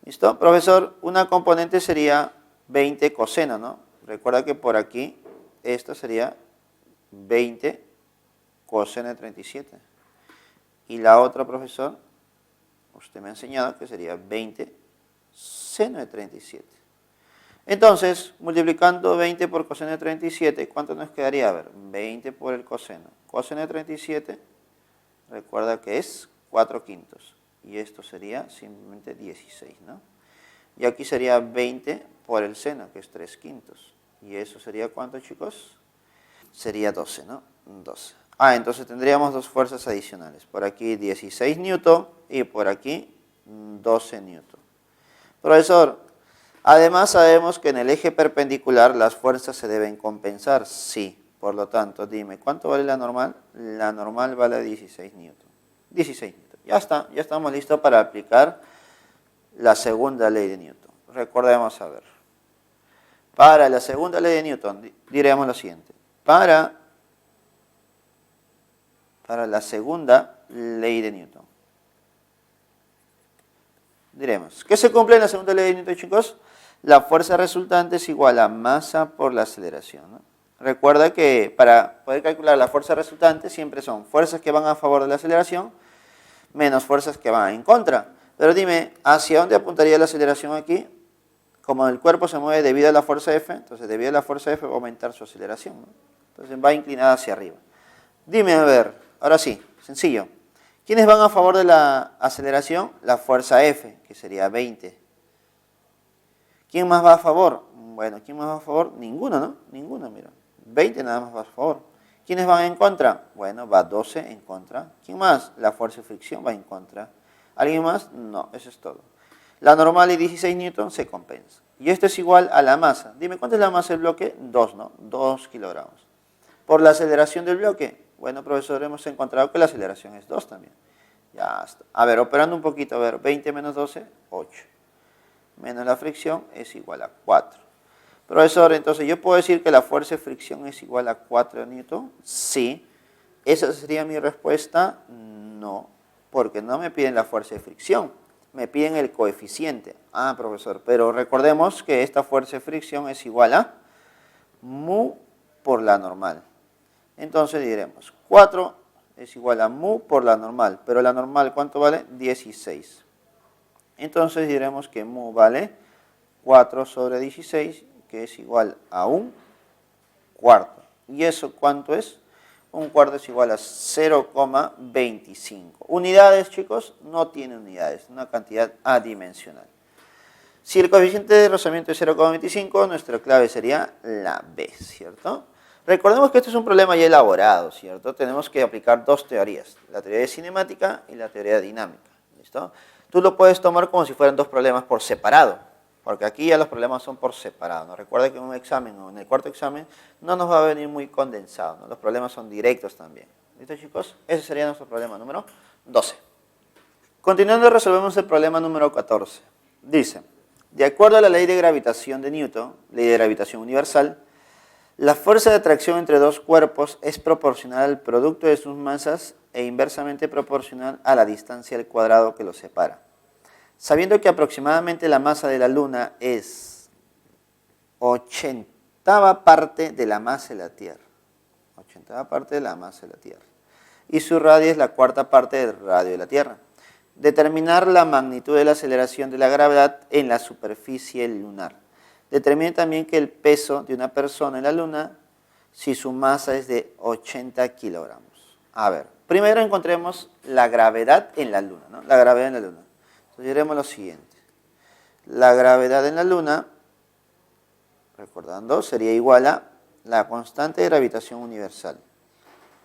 S1: ¿Listo? Profesor, una componente sería 20 coseno, ¿no? Recuerda que por aquí esto sería 20 coseno de 37. Y la otra, profesor, usted me ha enseñado que sería 20 seno de 37. Entonces, multiplicando 20 por coseno de 37, ¿cuánto nos quedaría? A ver, 20 por el coseno. Coseno de 37, recuerda que es 4/5. Y esto sería simplemente 16, ¿no? Y aquí sería 20 por el seno, que es 3/5. ¿Y eso sería cuánto, chicos? Sería 12, ¿no? 12. Entonces tendríamos dos fuerzas adicionales. Por aquí 16 newton y por aquí 12 newton. Profesor, además sabemos que en el eje perpendicular las fuerzas se deben compensar. Sí, por lo tanto, dime, ¿cuánto vale la normal? La normal vale 16 newton. 16 newton. Ya está, ya estamos listos para aplicar la segunda ley de Newton. Recordemos a ver. Para la segunda ley de Newton diremos lo siguiente. Para la segunda ley de Newton. Diremos, ¿qué se cumple en la segunda ley de Newton, chicos? La fuerza resultante es igual a masa por la aceleración, ¿no? Recuerda que para poder calcular la fuerza resultante siempre son fuerzas que van a favor de la aceleración menos fuerzas que van en contra. Pero dime, ¿hacia dónde apuntaría la aceleración aquí? Como el cuerpo se mueve debido a la fuerza F, entonces debido a la fuerza F va a aumentar su aceleración, ¿no? Entonces va inclinada hacia arriba. Dime, a ver, ahora sí, sencillo. ¿Quiénes van a favor de la aceleración? La fuerza F, que sería 20. ¿Quién más va a favor? Bueno, ¿quién más va a favor? Ninguno, ¿no? Ninguno, mira. 20 nada más va a favor. ¿Quiénes van en contra? Bueno, va 12 en contra. ¿Quién más? La fuerza de fricción va en contra. ¿Alguien más? No, eso es todo. La normal y 16 newton se compensa. Y esto es igual a la masa. Dime, ¿cuánto es la masa del bloque? 2, ¿no? 2 kilogramos. ¿Por la aceleración del bloque? Bueno, profesor, hemos encontrado que la aceleración es 2 también. Ya está. A ver, operando un poquito, a ver, 20 menos 12, 8. Menos la fricción es igual a 4. Profesor, entonces, ¿yo puedo decir que la fuerza de fricción es igual a 4 newton? Sí. ¿Esa sería mi respuesta? No, porque no me piden la fuerza de fricción, me piden el coeficiente. Profesor, pero recordemos que esta fuerza de fricción es igual a mu por la normal. Entonces diremos, 4 es igual a mu por la normal, pero la normal, ¿cuánto vale? 16. Entonces diremos que mu vale 4 sobre 16, que es igual a un cuarto. ¿Y eso cuánto es? Un cuarto es igual a 0,25. Unidades, chicos, no tiene unidades, una cantidad adimensional. Si el coeficiente de rozamiento es 0,25, nuestra clave sería la B, ¿cierto? Recordemos que este es un problema ya elaborado, ¿cierto? Tenemos que aplicar dos teorías, la teoría de cinemática y la teoría de dinámica, ¿listo? Tú lo puedes tomar como si fueran dos problemas por separado, porque aquí ya los problemas son por separado, ¿no? Recuerda que en un examen o en el cuarto examen no nos va a venir muy condensado, ¿no? Los problemas son directos también. ¿Listo, chicos? Ese sería nuestro problema número 12. Continuando, resolvemos el problema número 14. Dice, de acuerdo a la ley de gravitación de Newton, ley de gravitación universal, la fuerza de atracción entre dos cuerpos es proporcional al producto de sus masas e inversamente proporcional a la distancia al cuadrado que los separa. Sabiendo que aproximadamente la masa de la Luna es 80ª parte de la masa de la Tierra, 80ª parte de la masa de la Tierra, y su radio es la 4ª parte del radio de la Tierra. Determinar la magnitud de la aceleración de la gravedad en la superficie lunar. Determine también que el peso de una persona en la Luna si su masa es de 80 kilogramos. A ver, primero encontremos la gravedad en la Luna, ¿no? La gravedad en la Luna. Entonces diremos lo siguiente. La gravedad en la Luna, recordando, sería igual a la constante de gravitación universal.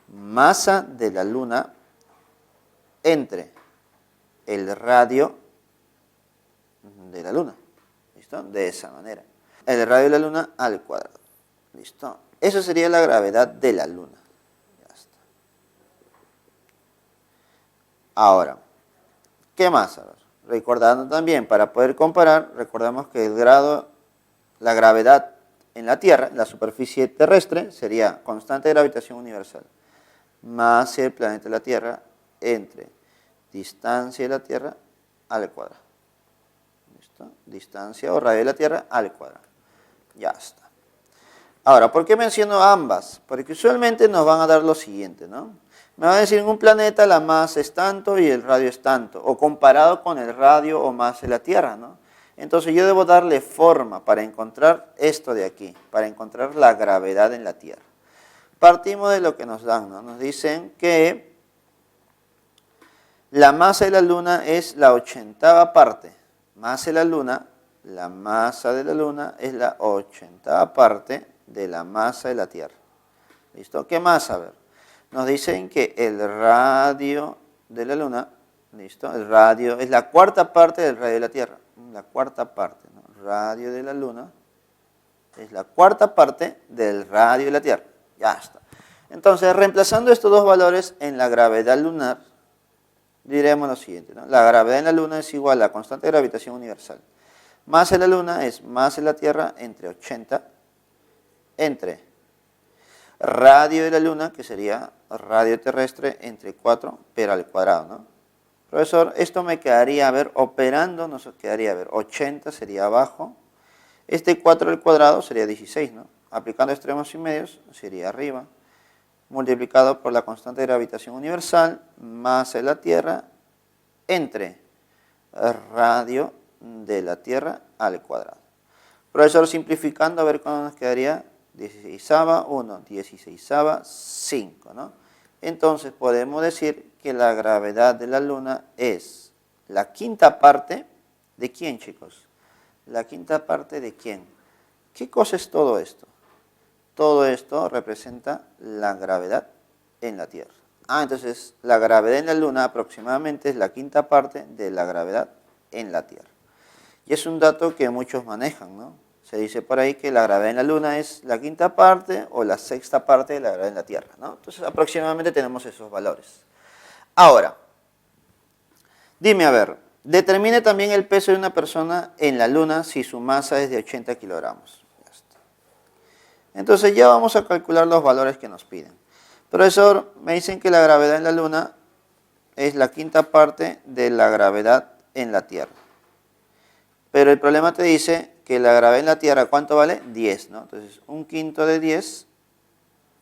S1: Masa de la Luna entre el radio de la Luna. ¿Listo? De esa manera. El radio de la Luna al cuadrado. ¿Listo? Eso sería la gravedad de la Luna. Ya está. Ahora, ¿Qué más? A ver, recordando también, para poder comparar, recordamos que el grado, la gravedad en la Tierra, la superficie terrestre, sería constante de gravitación universal, más el planeta de la Tierra entre distancia de la Tierra al cuadrado. ¿Listo? Distancia o radio de la Tierra al cuadrado. Ya está. Ahora, ¿por qué menciono ambas? Porque usualmente nos van a dar lo siguiente, ¿no? Me van a decir, en un planeta la masa es tanto y el radio es tanto, o comparado con el radio o masa de la Tierra, ¿no? Entonces yo debo darle forma para encontrar esto de aquí, para encontrar la gravedad en la Tierra. Partimos de lo que nos dan, ¿no? Nos dicen que la masa de la Luna es la 80ª parte. Masa de la Luna, la masa de la Luna es la 80ª parte de la masa de la Tierra. ¿Listo? ¿Qué más? A ver. Nos dicen que el radio de la Luna, ¿listo? El radio es la 4ª parte del radio de la Tierra. La 4ª parte, ¿no? Radio de la Luna es la 4ª parte del radio de la Tierra. Ya está. Entonces, reemplazando estos dos valores en la gravedad lunar, diremos lo siguiente, ¿no? La gravedad en la Luna es igual a la constante de gravitación universal. Masa de la Luna es masa de la Tierra entre 80 entre radio de la Luna, que sería radio terrestre, entre 4 pero al cuadrado, ¿no? Profesor, esto me quedaría, a ver, operando, nos quedaría, a ver, 80 sería abajo, este 4 al cuadrado sería 16, ¿no? Aplicando extremos y medios sería arriba, multiplicado por la constante de gravitación universal, masa de la Tierra, entre radio de la Tierra al cuadrado. Profesor, simplificando, a ver cuándo nos quedaría, 16ª, 1, 16ª, 5, ¿no? Entonces podemos decir que la gravedad de la Luna es la 5ª parte, ¿de quién, chicos? La 5ª parte de quién. ¿Qué cosa es todo esto? Todo esto representa la gravedad en la Tierra. Entonces la gravedad en la Luna aproximadamente es la 5ª parte de la gravedad en la Tierra. Y es un dato que muchos manejan, ¿no? Se dice por ahí que la gravedad en la Luna es la 5ª parte o la 6ª parte de la gravedad en la Tierra, ¿no? Entonces aproximadamente tenemos esos valores. Ahora, dime a ver, determine también el peso de una persona en la Luna si su masa es de 80 kilogramos. Ya está. Entonces ya vamos a calcular los valores que nos piden. Profesor, me dicen que la gravedad en la Luna es la 5ª parte de la gravedad en la Tierra. Pero el problema te dice que la gravedad en la Tierra, ¿cuánto vale? 10, ¿no? Entonces, 1/5 de 10,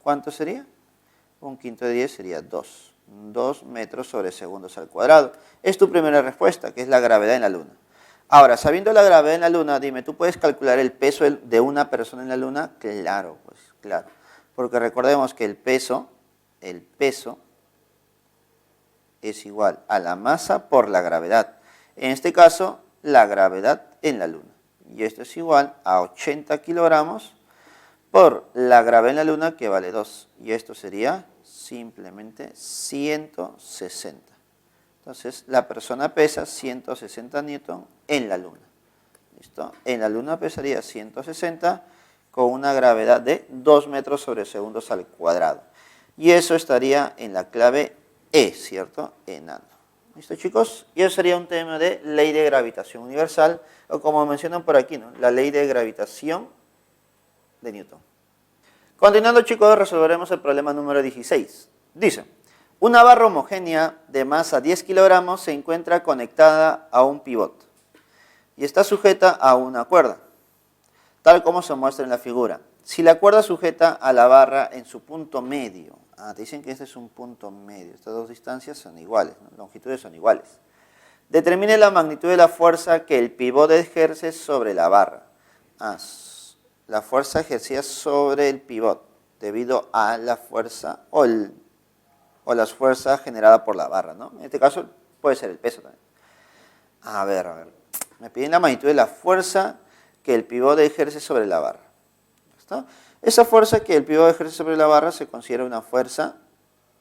S1: ¿cuánto sería? 1/5 de 10 sería 2. 2 metros sobre segundos al cuadrado. Es tu primera respuesta, que es la gravedad en la Luna. Ahora, sabiendo la gravedad en la Luna, dime, ¿tú puedes calcular el peso de una persona en la Luna? Claro, pues, claro. Porque recordemos que el peso es igual a la masa por la gravedad. En este caso, la gravedad en la Luna. Y esto es igual a 80 kilogramos por la gravedad en la Luna, que vale 2. Y esto sería simplemente 160. Entonces, la persona pesa 160 newton en la Luna. ¿Listo? En la Luna pesaría 160 con una gravedad de 2 metros sobre segundos al cuadrado. Y eso estaría en la clave E, ¿cierto? Enano. ¿Listo, chicos? Y eso sería un tema de ley de gravitación universal, o como mencionan por aquí, ¿no? La ley de gravitación de Newton. Continuando, chicos, resolveremos el problema número 16. Dice, una barra homogénea de masa 10 kilogramos se encuentra conectada a un pivot y está sujeta a una cuerda, tal como se muestra en la figura. Si la cuerda sujeta a la barra en su punto medio, te dicen que este es un punto medio, estas dos distancias son iguales, ¿no? Longitudes son iguales. Determine la magnitud de la fuerza que el pivot ejerce sobre la barra. La fuerza ejercida sobre el pivot debido a la fuerza o las fuerzas generadas por la barra, ¿no? En este caso puede ser el peso también. A ver. Me piden la magnitud de la fuerza que el pivot ejerce sobre la barra. ¿Está? Esa fuerza que el pivot ejerce sobre la barra se considera una fuerza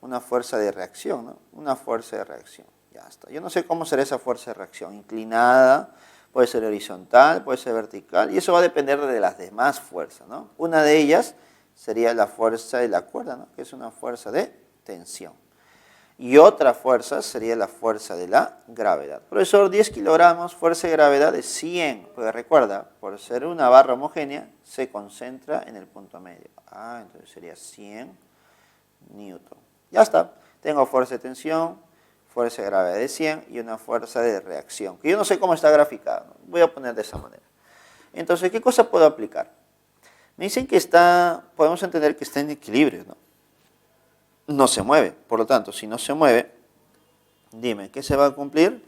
S1: de reacción, ¿no? Una fuerza de reacción. Ya está. Yo no sé cómo será esa fuerza de reacción. Inclinada, puede ser horizontal, puede ser vertical, y eso va a depender de las demás fuerzas, ¿no? Una de ellas sería la fuerza de la cuerda, ¿no? Que es una fuerza de tensión. Y otra fuerza sería la fuerza de la gravedad. Profesor, 10 kilogramos, fuerza de gravedad de 100. Pues recuerda, por ser una barra homogénea, se concentra en el punto medio. Entonces sería 100 newton. Ya está. Tengo fuerza de tensión, fuerza de gravedad de 100 y una fuerza de reacción. Que yo no sé cómo está graficada, ¿no? Voy a poner de esa manera. Entonces, ¿qué cosa puedo aplicar? Me dicen que podemos entender que está en equilibrio, ¿no? No se mueve. Por lo tanto, si no se mueve, dime, ¿qué se va a cumplir?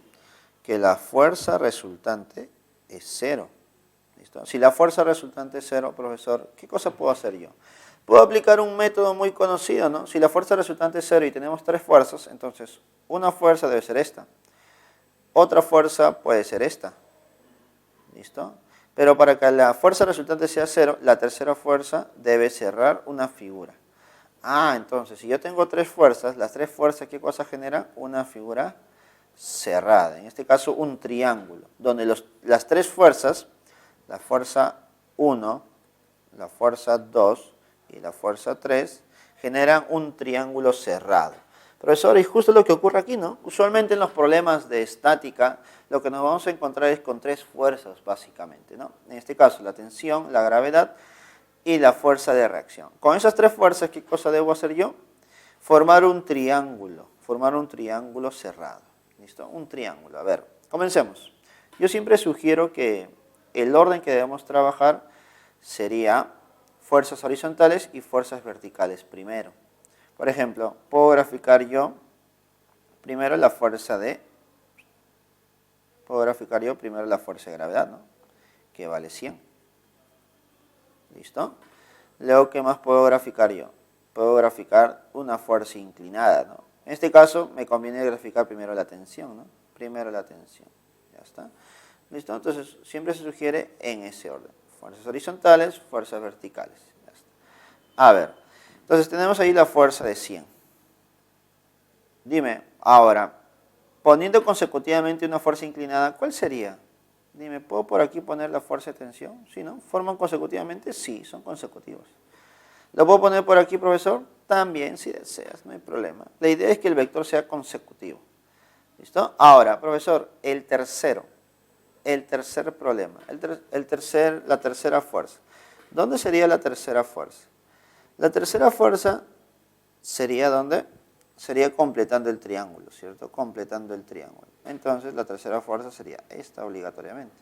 S1: Que la fuerza resultante es cero. ¿Listo? Si la fuerza resultante es cero, profesor, ¿qué cosa puedo hacer yo? Puedo aplicar un método muy conocido, ¿no? Si la fuerza resultante es cero y tenemos tres fuerzas, entonces una fuerza debe ser esta. Otra fuerza puede ser esta. ¿Listo? Pero para que la fuerza resultante sea cero, la tercera fuerza debe cerrar una figura. Entonces, si yo tengo tres fuerzas, las tres fuerzas, ¿qué cosa generan? Una figura cerrada. En este caso, un triángulo, donde las tres fuerzas, la fuerza 1, la fuerza 2 y la fuerza 3, generan un triángulo cerrado. Profesor, y justo lo que ocurre aquí, ¿no? Usualmente en los problemas de estática, lo que nos vamos a encontrar es con tres fuerzas, básicamente, ¿no? En este caso, la tensión, la gravedad y la fuerza de reacción. Con esas tres fuerzas, ¿qué cosa debo hacer yo? Formar un triángulo cerrado. ¿Listo? Un triángulo. A ver, comencemos. Yo siempre sugiero que el orden que debemos trabajar sería fuerzas horizontales y fuerzas verticales primero. Por ejemplo, puedo graficar yo primero la fuerza de gravedad, ¿no? Que vale 100. ¿Listo? Luego, ¿qué más puedo graficar yo? Puedo graficar una fuerza inclinada, ¿no? En este caso, me conviene graficar primero la tensión, ¿no? Primero la tensión. Ya está. ¿Listo? Entonces, siempre se sugiere en ese orden. Fuerzas horizontales, fuerzas verticales. Ya está. A ver, entonces tenemos ahí la fuerza de 100. Dime, ahora, poniendo consecutivamente una fuerza inclinada, ¿cuál sería? Dime, ¿puedo por aquí poner la fuerza de tensión? ¿Sí, no? ¿Forman consecutivamente? Sí, son consecutivos. ¿Lo puedo poner por aquí, profesor? También, si deseas, no hay problema. La idea es que el vector sea consecutivo. ¿Listo? Ahora, profesor, el tercer problema, la tercera fuerza. ¿Dónde sería la tercera fuerza? La tercera fuerza sería ¿dónde? Sería completando el triángulo, ¿cierto? Completando el triángulo. Entonces, la tercera fuerza sería esta obligatoriamente,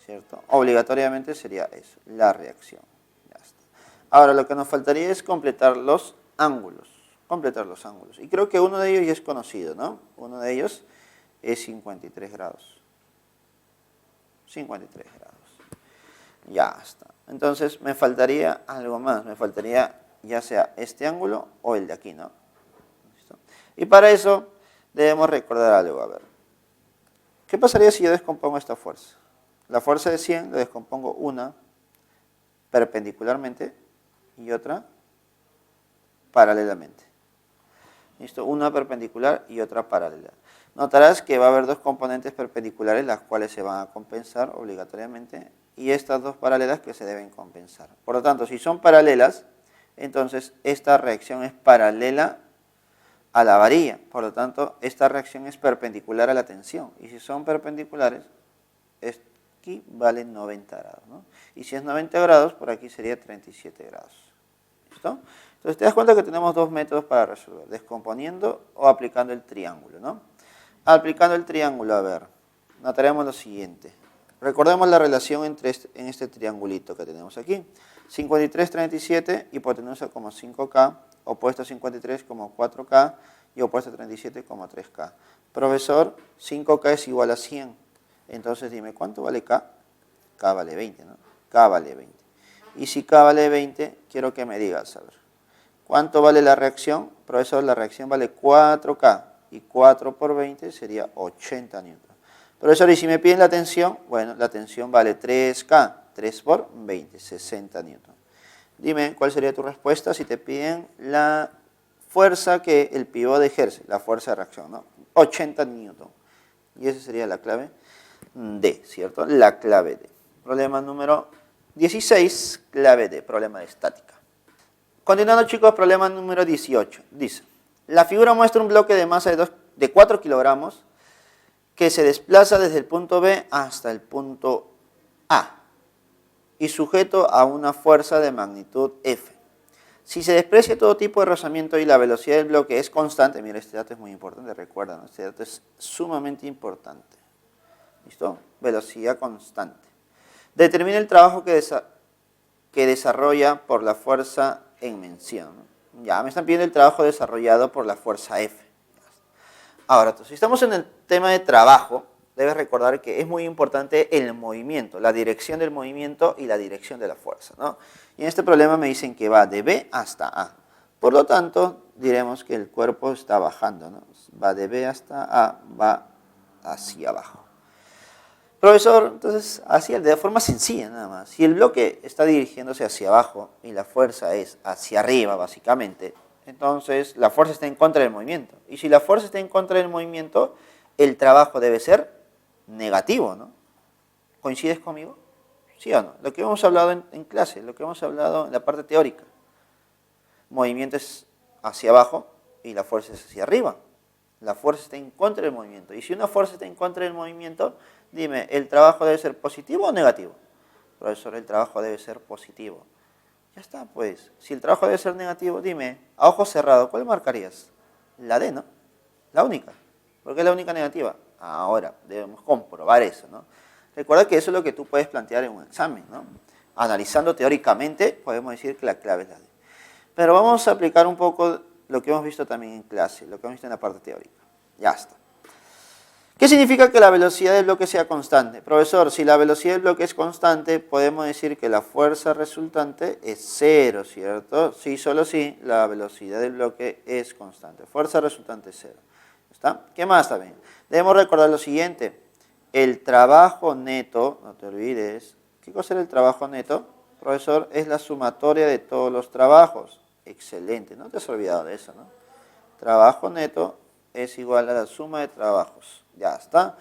S1: ¿cierto? Obligatoriamente sería eso, la reacción. Ya está. Ahora, lo que nos faltaría es completar los ángulos. Y creo que uno de ellos ya es conocido, ¿no? Uno de ellos es 53 grados. 53 grados. Ya está. Entonces, me faltaría algo más. Me faltaría ya sea este ángulo o el de aquí, ¿no? ¿Listo? Y para eso debemos recordar algo. A ver, ¿qué pasaría si yo descompongo esta fuerza? La fuerza de 100 la descompongo una perpendicularmente y otra paralelamente. ¿Listo? Una perpendicular y otra paralela. Notarás que va a haber dos componentes perpendiculares las cuales se van a compensar obligatoriamente y estas dos paralelas que se deben compensar. Por lo tanto, si son paralelas, entonces esta reacción es paralela a la varilla. Por lo tanto, esta reacción es perpendicular a la tensión. Y si son perpendiculares, aquí vale 90 grados, ¿no? Y si es 90 grados, por aquí sería 37 grados. ¿Listo? Entonces te das cuenta que tenemos dos métodos para resolver, descomponiendo o aplicando el triángulo, ¿no? Aplicando el triángulo, a ver, notaremos lo siguiente. Recordemos la relación en este triangulito que tenemos aquí. 53, 37, hipotenusa como 5K, opuesto a 53 como 4K y opuesto a 37 como 3K. Profesor, 5K es igual a 100. Entonces dime, ¿cuánto vale K? K vale 20, ¿no? K vale 20. Y si K vale 20, quiero que me digas, a ver, ¿cuánto vale la reacción? Profesor, la reacción vale 4K y 4 por 20 sería 80 newton. Profesor, ¿y si me piden la tensión? Bueno, la tensión vale 3K, 3 por 20, 60 newton. Dime, ¿cuál sería tu respuesta si te piden la fuerza que el pivote ejerce, la fuerza de reacción, ¿no? 80 newton. Y esa sería la clave D, ¿cierto? La clave D. Problema número 16, clave D, problema de estática. Continuando, chicos, problema número 18. Dice, La figura muestra un bloque de masa de 4 kilogramos que se desplaza desde el punto B hasta el punto A y sujeto a una fuerza de magnitud F. Si se desprecia todo tipo de rozamiento y la velocidad del bloque es constante, mira, este dato es muy importante, recuerda, ¿no? Este dato es sumamente importante. ¿Listo? Velocidad constante. Determina el trabajo que desarrolla por la fuerza en mención, ¿no? Ya, me están pidiendo el trabajo desarrollado por la fuerza F. Ahora, entonces, si estamos en el tema de trabajo, debes recordar que es muy importante el movimiento, la dirección del movimiento y la dirección de la fuerza, ¿no? Y en este problema me dicen que va de B hasta A. Por lo tanto, diremos que el cuerpo está bajando, ¿no? Va de B hasta A, va hacia abajo. Profesor, entonces, así de forma sencilla nada más. Si el bloque está dirigiéndose hacia abajo y la fuerza es hacia arriba, básicamente, entonces la fuerza está en contra del movimiento. Y si la fuerza está en contra del movimiento, el trabajo debe ser negativo, ¿no? ¿Coincides conmigo? ¿Sí o no? Lo que hemos hablado en clase, lo que hemos hablado en la parte teórica. Movimiento es hacia abajo y la fuerza es hacia arriba. La fuerza está en contra del movimiento. Y si una fuerza está en contra del movimiento, dime, ¿el trabajo debe ser positivo o negativo? Profesor, el trabajo debe ser positivo. Ya está, pues. Si el trabajo debe ser negativo, dime, a ojo cerrado, ¿cuál marcarías? La D, ¿no? La única. ¿Por qué es la única negativa? Ahora, debemos comprobar eso, ¿no? Recuerda que eso es lo que tú puedes plantear en un examen, ¿no? Analizando teóricamente, podemos decir que la clave es la D. Pero vamos a aplicar un poco lo que hemos visto también en clase, lo que hemos visto en la parte teórica. Ya está. ¿Qué significa que la velocidad del bloque sea constante? Profesor, si la velocidad del bloque es constante, podemos decir que la fuerza resultante es cero, ¿cierto? Sí, solo si la velocidad del bloque es constante. Fuerza resultante es cero. ¿Está? ¿Qué más también? Debemos recordar lo siguiente. El trabajo neto, no te olvides, ¿qué cosa era el trabajo neto? Profesor, es la sumatoria de todos los trabajos. Excelente, no te has olvidado de eso, ¿no? Trabajo neto es igual a la suma de trabajos. Ya está.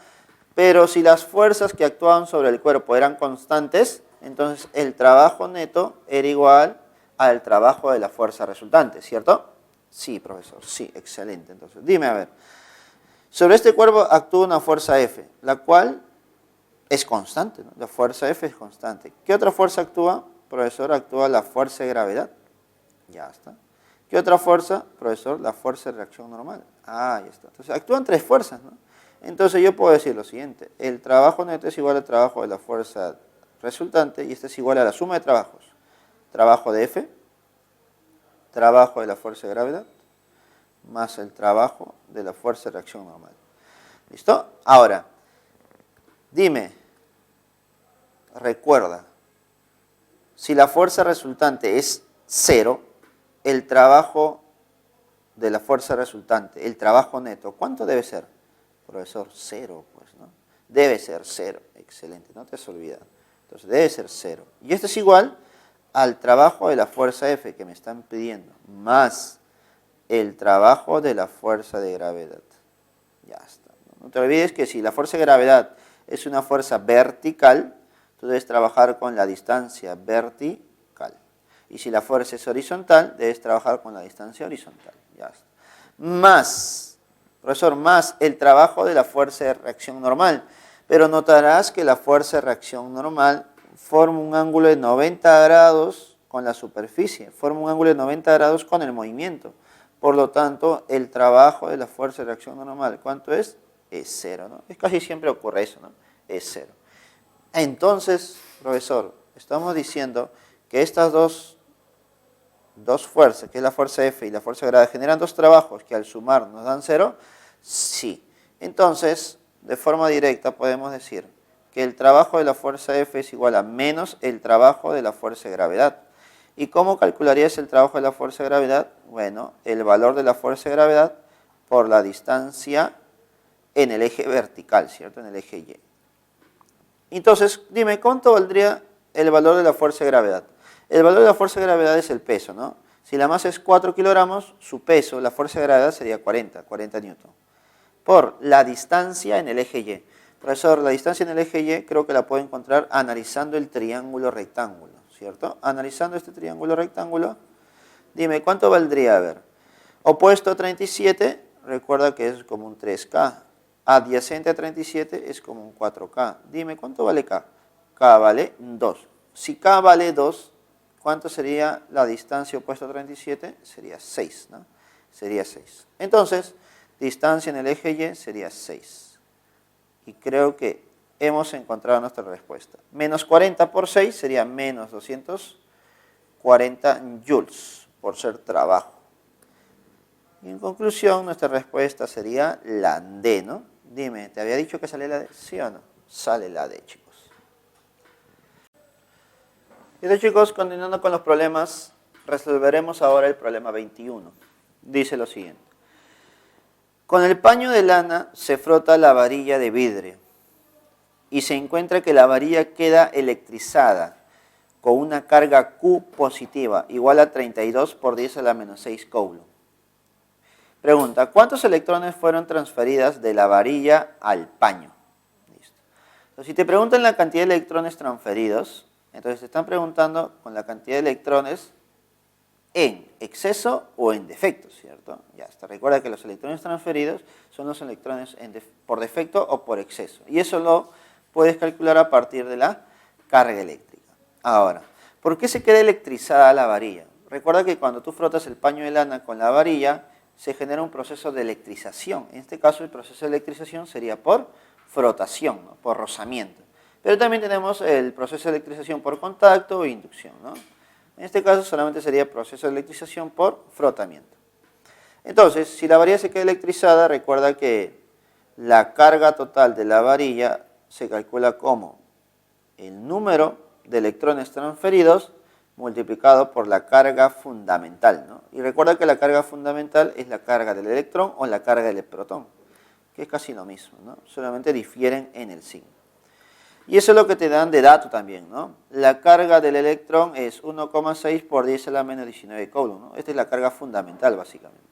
S1: Pero si las fuerzas que actuaban sobre el cuerpo eran constantes, entonces el trabajo neto era igual al trabajo de la fuerza resultante, ¿cierto? Sí, profesor, sí, excelente. Entonces, dime a ver. Sobre este cuerpo actúa una fuerza F, la cual es constante, ¿no? La fuerza F es constante. ¿Qué otra fuerza actúa? Profesor, actúa la fuerza de gravedad. Ya está. ¿Qué otra fuerza? Profesor, la fuerza de reacción normal. Ah, ya está. Entonces, actúan tres fuerzas, ¿no? Entonces, yo puedo decir lo siguiente. El trabajo neto es igual al trabajo de la fuerza resultante y este es igual a la suma de trabajos. Trabajo de F, trabajo de la fuerza de gravedad, más el trabajo de la fuerza de reacción normal. ¿Listo? Ahora, dime, recuerda, si la fuerza resultante es cero, el trabajo de la fuerza resultante, el trabajo neto, ¿cuánto debe ser? Profesor, cero, pues, ¿no? Debe ser cero. Excelente, no te has olvidado. Entonces, debe ser cero. Y esto es igual al trabajo de la fuerza F que me están pidiendo, más el trabajo de la fuerza de gravedad. Ya está. No te olvides que si la fuerza de gravedad es una fuerza vertical, tú debes trabajar con la distancia vertical. Y si la fuerza es horizontal, debes trabajar con la distancia horizontal. Ya está. Más, profesor, más el trabajo de la fuerza de reacción normal. Pero notarás que la fuerza de reacción normal forma un ángulo de 90 grados con la superficie, forma un ángulo de 90 grados con el movimiento. Por lo tanto, el trabajo de la fuerza de reacción normal, ¿cuánto es? Es cero, ¿no? Es casi siempre ocurre eso, ¿no? Es cero. Entonces, profesor, estamos diciendo que estas dos fuerzas, que es la fuerza F y la fuerza de gravedad, generan dos trabajos que al sumar nos dan cero. Sí. Entonces, de forma directa podemos decir que el trabajo de la fuerza F es igual a menos el trabajo de la fuerza de gravedad. ¿Y cómo calcularías el trabajo de la fuerza de gravedad? Bueno, el valor de la fuerza de gravedad por la distancia en el eje vertical, ¿cierto? En el eje Y. Entonces, dime, ¿cuánto valdría el valor de la fuerza de gravedad? El valor de la fuerza de gravedad es el peso, ¿no? Si la masa es 4 kilogramos, su peso, la fuerza de gravedad sería 40 newton. Por la distancia en el eje Y. Profesor, la distancia en el eje Y creo que la puedo encontrar analizando el triángulo rectángulo, ¿cierto? Analizando este triángulo rectángulo, dime, ¿cuánto valdría? A ver, Opuesto a 37, recuerda que es como un 3K. Adyacente a 37 es como un 4K. Dime, ¿cuánto vale K? K vale 2. Si K vale 2, ¿cuánto sería la distancia opuesta a 37? Sería 6, ¿no? Sería 6. Entonces, distancia en el eje Y sería 6. Y creo que hemos encontrado nuestra respuesta. Menos 40 por 6 sería menos 240 joules por ser trabajo. Y en conclusión, nuestra respuesta sería la D, ¿no? Dime, ¿te había dicho que sale la D? ¿Sí o no? Sale la D, chicos. Y entonces, chicos, continuando con los problemas, resolveremos ahora el problema 21. Dice lo siguiente. Con el paño de lana se frota la varilla de vidrio y se encuentra que la varilla queda electrizada con una carga Q positiva igual a 32 por 10 a la menos 6 coulomb. Pregunta, ¿cuántos electrones fueron transferidos de la varilla al paño? Listo. Entonces, si te preguntan la cantidad de electrones transferidos, entonces te están preguntando con la cantidad de electrones en exceso o en defecto, ¿cierto? Ya está. Recuerda que los electrones transferidos son los electrones por defecto o por exceso. Y eso lo puedes calcular a partir de la carga eléctrica. Ahora, ¿por qué se queda electrizada la varilla? Recuerda que cuando tú frotas el paño de lana con la varilla, se genera un proceso de electrización. En este caso, el proceso de electrización sería por frotación, ¿no? Por rozamiento. Pero también tenemos el proceso de electrización por contacto o inducción, ¿no? En este caso solamente sería proceso de electrización por frotamiento. Entonces, si la varilla se queda electrizada, recuerda que la carga total de la varilla se calcula como el número de electrones transferidos multiplicado por la carga fundamental, ¿no? Y recuerda que la carga fundamental es la carga del electrón o la carga del protón, que es casi lo mismo, ¿no? Solamente difieren en el signo. Y eso es lo que te dan de dato también, ¿no? La carga del electrón es 1,6 por 10 a la menos 19 coulomb, ¿no? Esta es la carga fundamental, básicamente.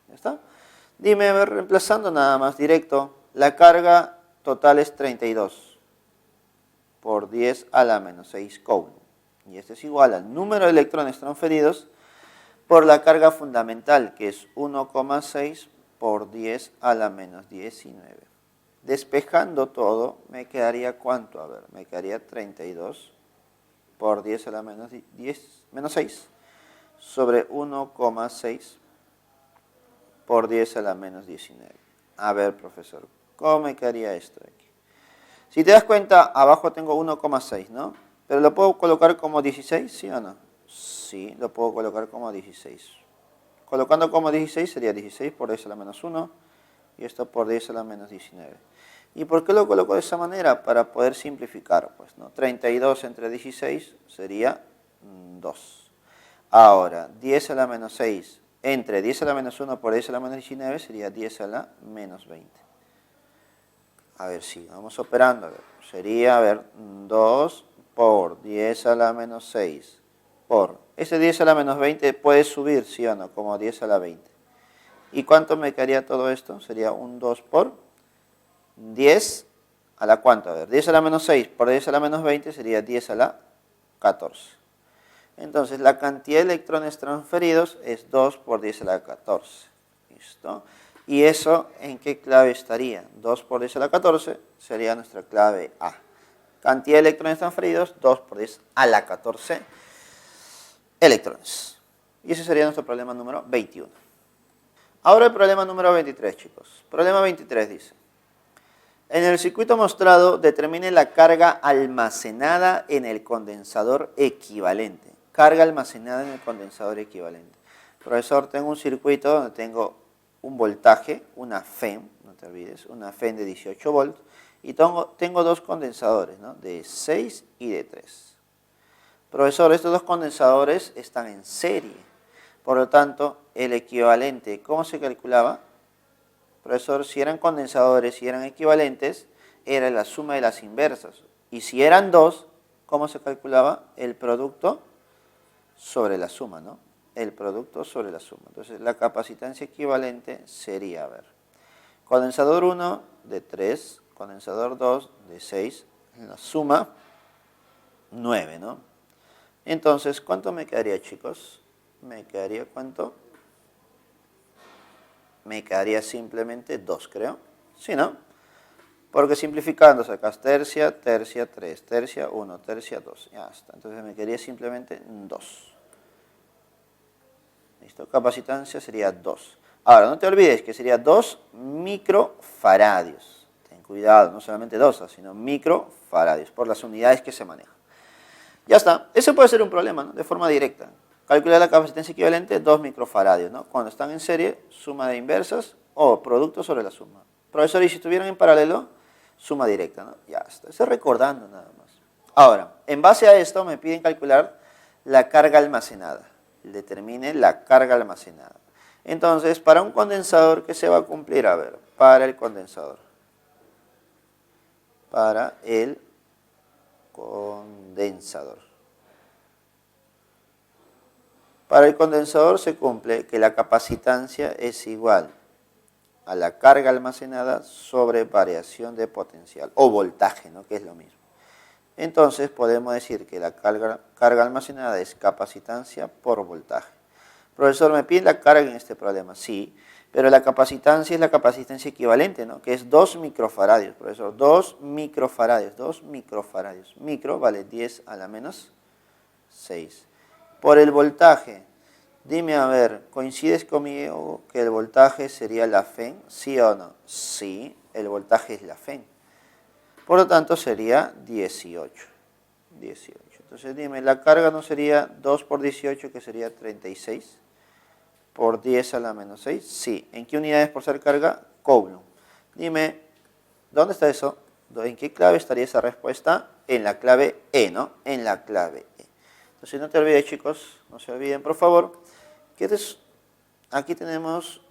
S1: ¿Ya está? Dime, a ver, reemplazando nada más directo, la carga total es 32 por 10 a la menos 6 coulomb. Y esto es igual al número de electrones transferidos por la carga fundamental, que es 1,6 por 10 a la menos 19. Despejando todo, me quedaría ¿cuánto? A ver, me quedaría 32 por 10 a la menos 6 sobre 1,6 por 10 a la menos 19. A ver, profesor, ¿cómo me quedaría esto de aquí? Si te das cuenta, abajo tengo 1,6, ¿no? ¿Pero lo puedo colocar como 16, sí o no? Sí, lo puedo colocar como 16. Colocando como 16 sería 16 por 10 a la menos 1 y esto por 10 a la menos 19. ¿Y por qué lo coloco de esa manera? Para poder simplificar, pues, ¿no? 32 entre 16 sería 2. Ahora, 10 a la menos 6 entre 10 a la menos 1 por 10 a la menos 19 sería 10 a la menos 20. A ver, sí, vamos operando. A ver, sería, a ver, 2 por 10 a la menos 6 por... Ese 10 a la menos 20 puede subir, ¿sí o no? Como 10 a la 20. ¿Y cuánto me quedaría todo esto? Sería un 2 por 10 a la ¿cuánto? A ver, 10 a la menos 6 por 10 a la menos 20 sería 10 a la 14. Entonces, la cantidad de electrones transferidos es 2 por 10 a la 14. ¿Listo? ¿Y eso en qué clave estaría? 2 por 10 a la 14 sería nuestra clave A. Cantidad de electrones transferidos, 2 por 10 a la 14 electrones. Y ese sería nuestro problema número 21. Ahora el problema número 23, chicos. Problema 23 dice: en el circuito mostrado, determine la carga almacenada en el condensador equivalente. Carga almacenada en el condensador equivalente. Profesor, tengo un circuito donde tengo un voltaje, una FEM, no te olvides, una FEM de 18 volts, y tengo dos condensadores, ¿no? De 6 y de 3. Profesor, estos dos condensadores están en serie. Por lo tanto, el equivalente, ¿cómo se calculaba? Profesor, si eran condensadores, si eran equivalentes, era la suma de las inversas. Y si eran dos, ¿cómo se calculaba? El producto sobre la suma, ¿no? El producto sobre la suma. Entonces, la capacitancia equivalente sería, a ver, condensador 1 de 3, condensador 2 de 6, en la suma 9, ¿no? Entonces, ¿cuánto me quedaría, chicos? Me quedaría, ¿cuánto? me quedaría simplemente 2, creo. ¿Sí, no? Porque simplificando sacas tercia, tercia, 3, tercia, 1, tercia, 2. Ya está. Entonces me quedaría simplemente 2. ¿Listo? Capacitancia sería 2. Ahora, no te olvides que sería 2 microfaradios. Ten cuidado, no solamente dosas, sino microfaradios, por las unidades que se manejan. Ya está. Ese puede ser un problema, ¿no? De forma directa. Calcular la capacitancia equivalente, 2 microfaradios, ¿no? Cuando están en serie, suma de inversas o producto sobre la suma. Profesor, y si estuvieran en paralelo, suma directa, ¿no? Ya está. Estoy recordando nada más. Ahora, en base a esto me piden calcular la carga almacenada. Determine la carga almacenada. Entonces, para un condensador, ¿qué se va a cumplir? A ver, para el condensador. Para el condensador. Para el condensador se cumple que la capacitancia es igual a la carga almacenada sobre variación de potencial o voltaje, ¿no? Que es lo mismo. Entonces podemos decir que la carga almacenada es capacitancia por voltaje. Profesor, ¿me pide la carga en este problema? Sí, pero la capacitancia es la capacitancia equivalente, ¿no? Que es 2 microfaradios, profesor. 2 microfaradios, 2 microfaradios. Micro vale 10 a la menos 6. Por el voltaje, dime a ver, ¿coincides conmigo que el voltaje sería la FEN? ¿Sí o no? Sí, el voltaje es la FEN. Por lo tanto sería 18. 18. Entonces dime, ¿la carga no sería 2 por 18, que sería 36? ¿Por 10 a la menos 6? Sí. ¿En qué unidades por ser carga? Coulomb. Dime, ¿dónde está eso? ¿En qué clave estaría esa respuesta? En la clave E, ¿no? En la clave E. Entonces no te olvides, chicos, no se olviden, por favor, que aquí tenemos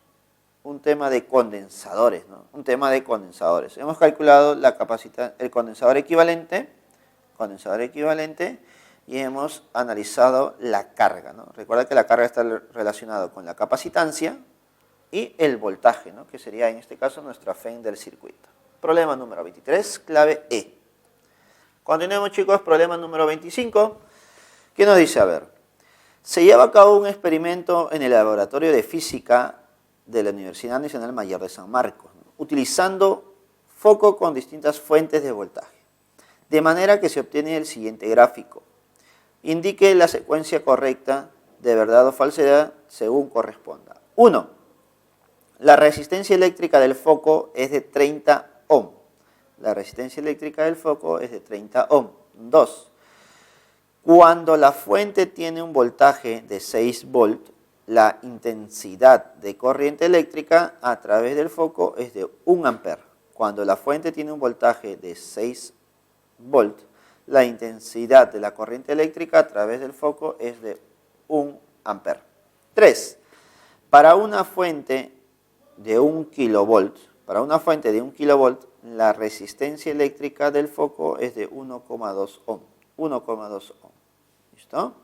S1: un tema de condensadores, ¿no? Un tema de condensadores. Hemos calculado la capacidad, el condensador equivalente, y hemos analizado la carga, ¿no? Recuerda que la carga está relacionada con la capacitancia y el voltaje, ¿no? Que sería en este caso nuestra FEN del circuito. Problema número 23, clave E. Continuemos, chicos, problema número 25. ¿Qué nos dice? A ver, se lleva a cabo un experimento en el laboratorio de física de la Universidad Nacional Mayor de San Marcos, ¿no? Utilizando foco con distintas fuentes de voltaje, de manera que se obtiene el siguiente gráfico. Indique la secuencia correcta de verdad o falsedad según corresponda. 1. La resistencia eléctrica del foco es de 30 ohm. La resistencia eléctrica del foco es de 30 ohm. 2. Cuando la fuente tiene un voltaje de 6 volt, la intensidad de corriente eléctrica a través del foco es de 1 ampere. Cuando la fuente tiene un voltaje de 6 volt, la intensidad de la corriente eléctrica a través del foco es de 1 ampere. 3. Para una fuente de 1 kilovolt, la resistencia eléctrica del foco es de 1,2 ohm. 1,2 ohm. ¿Listo?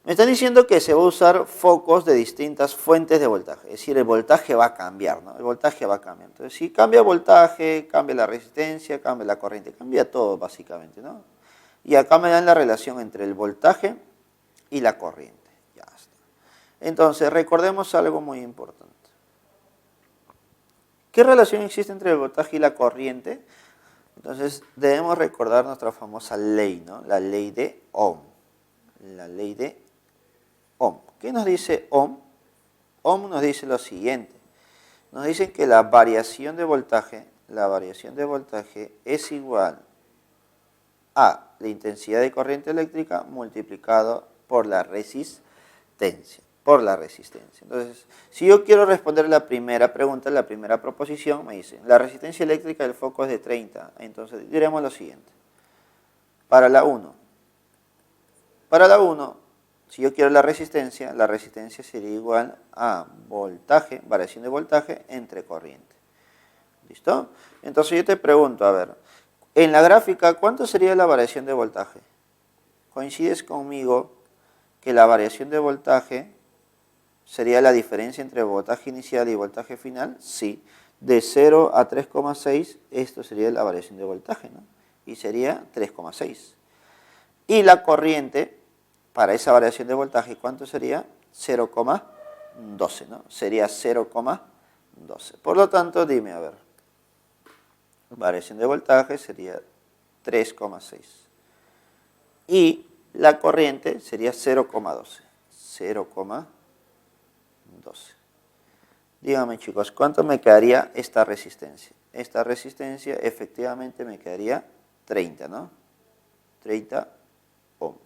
S1: Me están diciendo que se va a usar focos de distintas fuentes de voltaje. Es decir, el voltaje va a cambiar, ¿no? El voltaje va a cambiar. Entonces, si cambia el voltaje, cambia la resistencia, cambia la corriente, cambia todo básicamente, ¿no? Y acá me dan la relación entre el voltaje y la corriente. Ya está. Entonces, recordemos algo muy importante. ¿Qué relación existe entre el voltaje y la corriente? Entonces, debemos recordar nuestra famosa ley, ¿no? La ley de Ohm. La ley de Ohm. ¿Qué nos dice Ohm? Ohm nos dice lo siguiente. Nos dice que la variación de voltaje es igual a la intensidad de corriente eléctrica multiplicado por la resistencia. Entonces, si yo quiero responder la primera pregunta, la primera proposición, me dice, la resistencia eléctrica del foco es de 30. Entonces, diremos lo siguiente. Para la 1, si yo quiero la resistencia sería igual a voltaje, variación de voltaje entre corriente. ¿Listo? Entonces yo te pregunto, a ver, en la gráfica, ¿cuánto sería la variación de voltaje? ¿Coincides conmigo que la variación de voltaje sería la diferencia entre voltaje inicial y voltaje final? Sí. De 0 a 3,6, esto sería la variación de voltaje, ¿no? Y sería 3,6. Y la corriente, para esa variación de voltaje, ¿cuánto sería? 0,2. 12, ¿no? Sería 0,12. Por lo tanto, dime, a ver, variación de voltaje sería 3,6. Y la corriente sería 0,12. 0,12. Díganme, chicos, ¿cuánto me quedaría esta resistencia? Esta resistencia efectivamente me quedaría 30, ¿no? 30 ohm.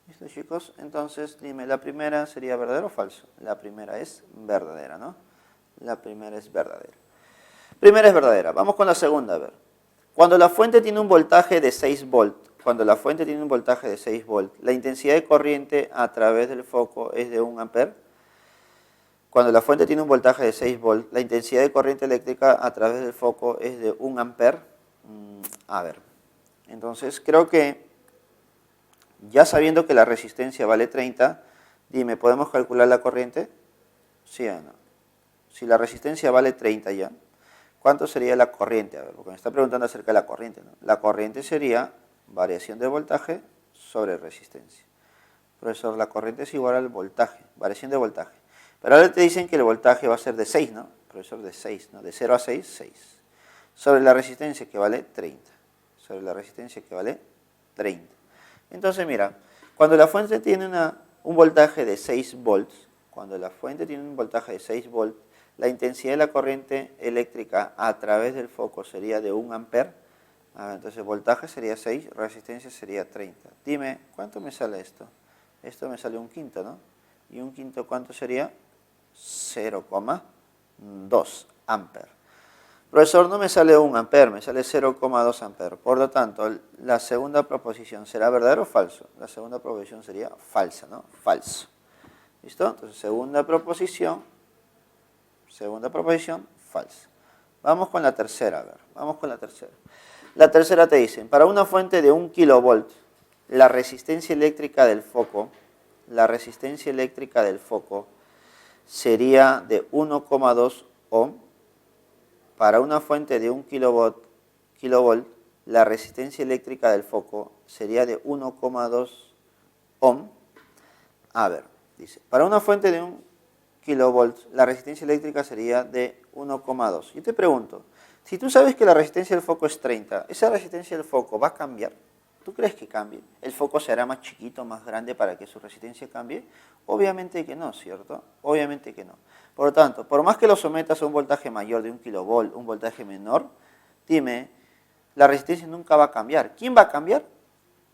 S1: ¿Listo, chicos? Entonces, dime, ¿la primera sería verdadera o falso? La primera es verdadera, ¿no? La primera es verdadera. Primera es verdadera. Vamos con la segunda, a ver. Cuando la fuente tiene un voltaje de 6 volts, la intensidad de corriente a través del foco es de 1 ampere. Cuando la fuente tiene un voltaje de 6 volts, la intensidad de corriente eléctrica a través del foco es de 1 ampere. A ver, entonces creo que ya sabiendo que la resistencia vale 30, dime, ¿podemos calcular la corriente? ¿Sí o no? Si la resistencia vale 30 ya, ¿cuánto sería la corriente? A ver, porque me está preguntando acerca de la corriente, ¿no? La corriente sería variación de voltaje sobre resistencia. Profesor, la corriente es igual al voltaje, variación de voltaje. Pero ahora te dicen que el voltaje va a ser de 6, ¿no? Profesor, de 6, ¿no? De 0 a 6, 6. Sobre la resistencia que vale 30. Sobre la resistencia que vale 30. Entonces, mira, cuando la fuente tiene un voltaje de 6 volts, la intensidad de la corriente eléctrica a través del foco sería de 1 ampere. Entonces, voltaje sería 6, resistencia sería 30. Dime, ¿cuánto me sale esto? Esto me sale un quinto, ¿no? ¿Y un quinto cuánto sería? 0,2 ampere. Profesor, no me sale 1 ampere, me sale 0,2 ampere. Por lo tanto, la segunda proposición, ¿será verdadero o falso? La segunda proposición sería falsa, ¿no? Falso. ¿Listo? Entonces, segunda proposición, falsa. Vamos con la tercera, a ver. Vamos con la tercera. La tercera te dice, para una fuente de 1 kilovolt, la resistencia eléctrica del foco sería de 1,2 ohm. Para una fuente de 1 kilovolt, la resistencia eléctrica del foco sería de 1,2 ohm. A ver, dice, para una fuente de 1 kilovolt, la resistencia eléctrica sería de 1,2. Yo te pregunto, si tú sabes que la resistencia del foco es 30, ¿esa resistencia del foco va a cambiar? ¿Tú crees que cambie? ¿El foco será más chiquito, más grande para que su resistencia cambie? Obviamente que no, ¿cierto? Obviamente que no. Por lo tanto, por más que lo sometas a un voltaje mayor de 1 kilovolt, un voltaje menor, dime, la resistencia nunca va a cambiar. ¿Quién va a cambiar?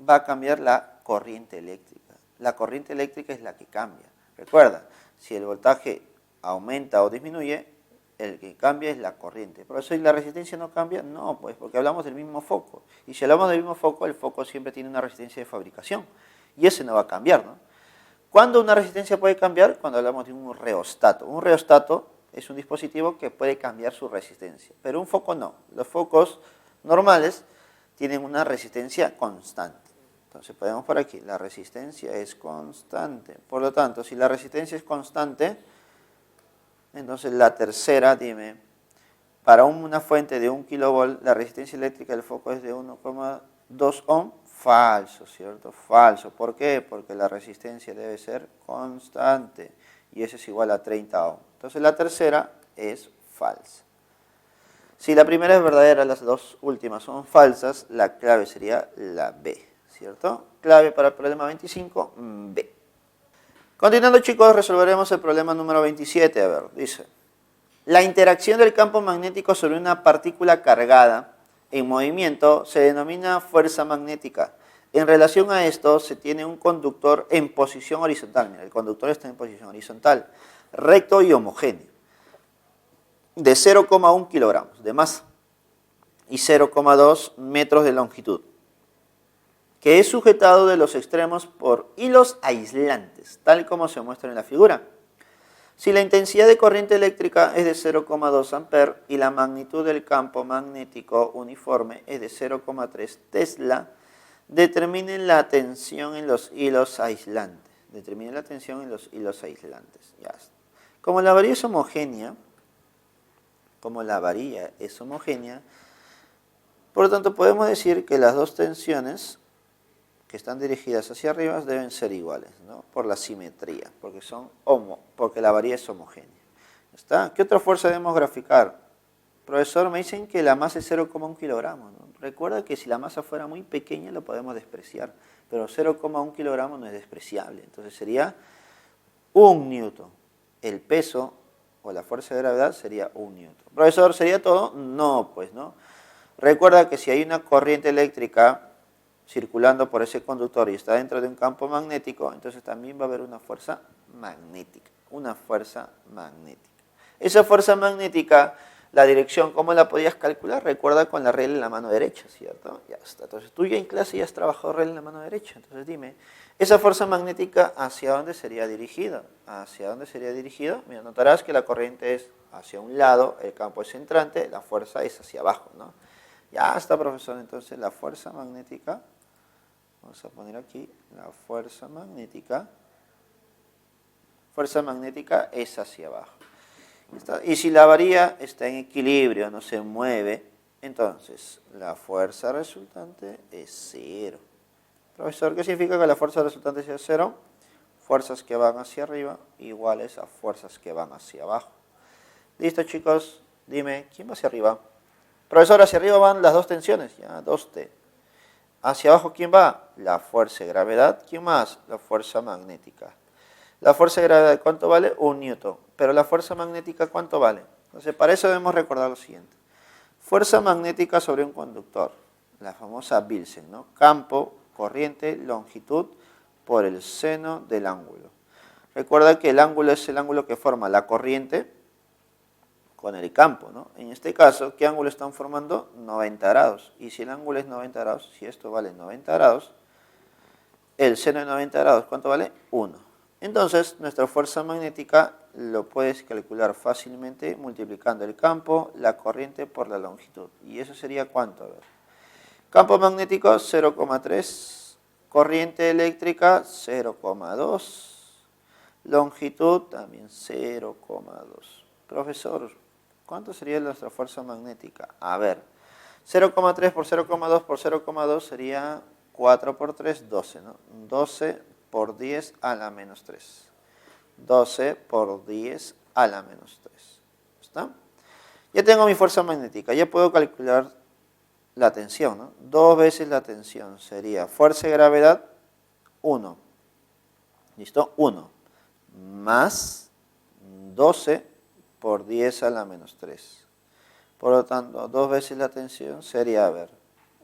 S1: Va a cambiar la corriente eléctrica. La corriente eléctrica es la que cambia. Recuerda, si el voltaje aumenta o disminuye, el que cambia es la corriente. ¿Por eso la resistencia no cambia? No, pues porque hablamos del mismo foco. Y si hablamos del mismo foco, el foco siempre tiene una resistencia de fabricación. Y ese no va a cambiar, ¿no? ¿Cuándo una resistencia puede cambiar? Cuando hablamos de un reostato. Un reostato es un dispositivo que puede cambiar su resistencia. Pero un foco no. Los focos normales tienen una resistencia constante. Entonces podemos por aquí, la resistencia es constante. Por lo tanto, si la resistencia es constante, entonces la tercera, dime, para una fuente de 1 kilovolt, la resistencia eléctrica del foco es de 1,2 ohm. Falso, ¿cierto? Falso. ¿Por qué? Porque la resistencia debe ser constante y eso es igual a 30 ohm. Entonces la tercera es falsa. Si la primera es verdadera, las dos últimas son falsas, la clave sería la B, ¿cierto? Clave para el problema 25, B. Continuando, chicos, resolveremos el problema número 27. A ver, dice, la interacción del campo magnético sobre una partícula cargada en movimiento se denomina fuerza magnética. En relación a esto, se tiene un conductor en posición horizontal. Mira, el conductor está en posición horizontal, recto y homogéneo, de 0,1 kilogramos de masa y 0,2 metros de longitud, que es sujetado de los extremos por hilos aislantes, tal como se muestra en la figura. Si la intensidad de corriente eléctrica es de 0,2 ampere y la magnitud del campo magnético uniforme es de 0,3 tesla, determinen la tensión en los hilos aislantes. Determinen la tensión en los hilos aislantes. Ya está. Como la varilla es homogénea, por lo tanto podemos decir que las dos tensiones que están dirigidas hacia arriba deben ser iguales, ¿no? Por la simetría, porque la varilla es homogénea. ¿Está? ¿Qué otra fuerza debemos graficar? Profesor, me dicen que la masa es 0,1 kilogramos, ¿no? Recuerda que si la masa fuera muy pequeña lo podemos despreciar, pero 0,1 kilogramos no es despreciable, entonces sería 1 newton. El peso o la fuerza de gravedad sería 1 newton. Profesor, ¿sería todo? No, pues no. Recuerda que si hay una corriente eléctrica circulando por ese conductor y está dentro de un campo magnético, entonces también va a haber una fuerza magnética. Una fuerza magnética. Esa fuerza magnética, la dirección, ¿cómo la podías calcular? Recuerda con la regla en la mano derecha, ¿cierto? Ya está. Entonces tú ya en clase ya has trabajado regla en la mano derecha. Entonces dime, ¿esa fuerza magnética hacia dónde sería dirigida? ¿Hacia dónde sería dirigida? Mira, notarás que la corriente es hacia un lado, el campo es centrante, la fuerza es hacia abajo, ¿no? Ya está, profesor. Entonces la fuerza magnética, vamos a poner aquí, la fuerza magnética es hacia abajo. Y si la varilla está en equilibrio, no se mueve, entonces la fuerza resultante es 0. Profesor, ¿qué significa que la fuerza resultante sea 0? Fuerzas que van hacia arriba iguales a fuerzas que van hacia abajo. ¿Listo, chicos? Dime, ¿quién va hacia arriba? Profesor, hacia arriba van las dos tensiones, ya, 2T. Hacia abajo, ¿quién va? La fuerza de gravedad. ¿Quién más? La fuerza magnética. La fuerza de gravedad, ¿cuánto vale? 1 newton. Pero la fuerza magnética, ¿cuánto vale? Entonces, para eso debemos recordar lo siguiente. Fuerza magnética sobre un conductor. La famosa Wilson, ¿no? Campo, corriente, longitud por el seno del ángulo. Recuerda que el ángulo es el ángulo que forma la corriente con el campo, ¿no? En este caso, ¿qué ángulo están formando? 90 grados. Y si el ángulo es 90 grados, si esto vale 90 grados, el seno de 90 grados, ¿cuánto vale? 1. Entonces, nuestra fuerza magnética lo puedes calcular fácilmente multiplicando el campo, la corriente por la longitud. ¿Y eso sería cuánto? A ver. Campo magnético 0,3, corriente eléctrica 0,2, longitud también 0,2. Profesor, ¿cuánto sería nuestra fuerza magnética? A ver, 0,3 por 0,2 por 0,2 sería 4 por 3, 12, ¿no? 12 por 10 a la menos 3. 12 por 10 a la menos 3. ¿Está? Ya tengo mi fuerza magnética, ya puedo calcular la tensión, ¿no? 2 veces la tensión sería fuerza de gravedad 1. ¿Listo? 1 más 12 por 10 a la menos 3. Por lo tanto, 2 veces la tensión sería, a ver,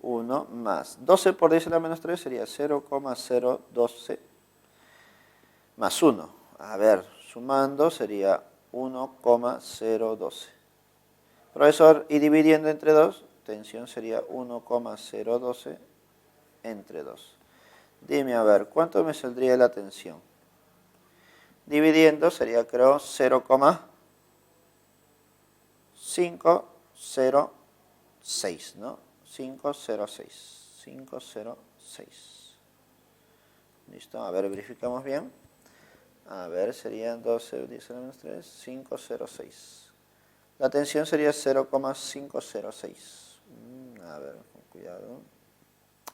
S1: 1 más 12 por 10 a la menos 3 sería 0,012 más 1. A ver, sumando sería 1,012. Profesor, y dividiendo entre 2, tensión sería 1,012 entre 2. Dime, a ver, ¿cuánto me saldría la tensión? Dividiendo sería, creo, 0,506, ¿no? 506. ¿Listo? A ver, verificamos bien. A ver, serían 12, 10 a la menos 3, 506. La tensión sería 0,506. A ver, con cuidado.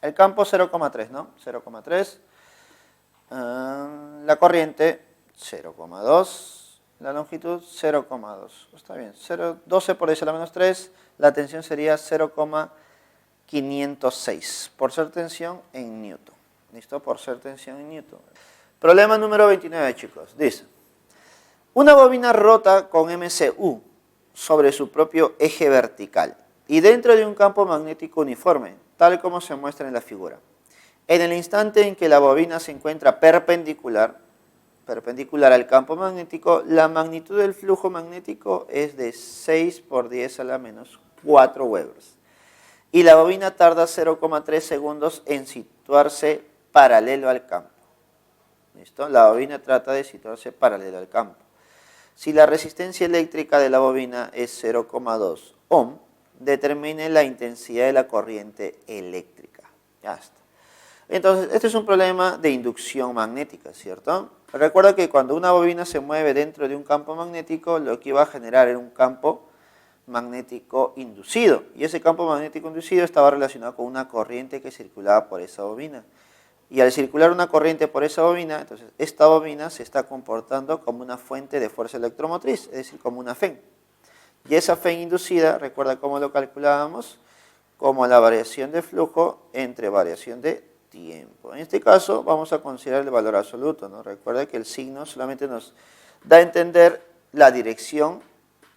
S1: El campo 0,3, ¿no? 0,3. La corriente 0,2. La longitud 0,2. Está bien. 12 por 10 a la menos 3. La tensión sería 0,506. Por ser tensión en newton. ¿Listo? Por ser tensión en newton. Problema número 29, chicos. Dice, una bobina rota con MCU sobre su propio eje vertical y dentro de un campo magnético uniforme, tal como se muestra en la figura. En el instante en que la bobina se encuentra perpendicular al campo magnético, la magnitud del flujo magnético es de 6 por 10 a la menos 4 Webers. Y la bobina tarda 0,3 segundos en situarse paralelo al campo. ¿Listo? La bobina trata de situarse paralelo al campo. Si la resistencia eléctrica de la bobina es 0,2 ohm, determine la intensidad de la corriente eléctrica. Ya está. Entonces, este es un problema de inducción magnética, ¿cierto? Recuerda que cuando una bobina se mueve dentro de un campo magnético, lo que iba a generar era un campo magnético inducido. Y ese campo magnético inducido estaba relacionado con una corriente que circulaba por esa bobina. Y al circular una corriente por esa bobina, entonces esta bobina se está comportando como una fuente de fuerza electromotriz, es decir, como una FEN. Y esa FEN inducida, recuerda cómo lo calculábamos, como la variación de flujo entre variación de tiempo. En este caso vamos a considerar el valor absoluto, ¿no? Recuerda que el signo solamente nos da a entender la dirección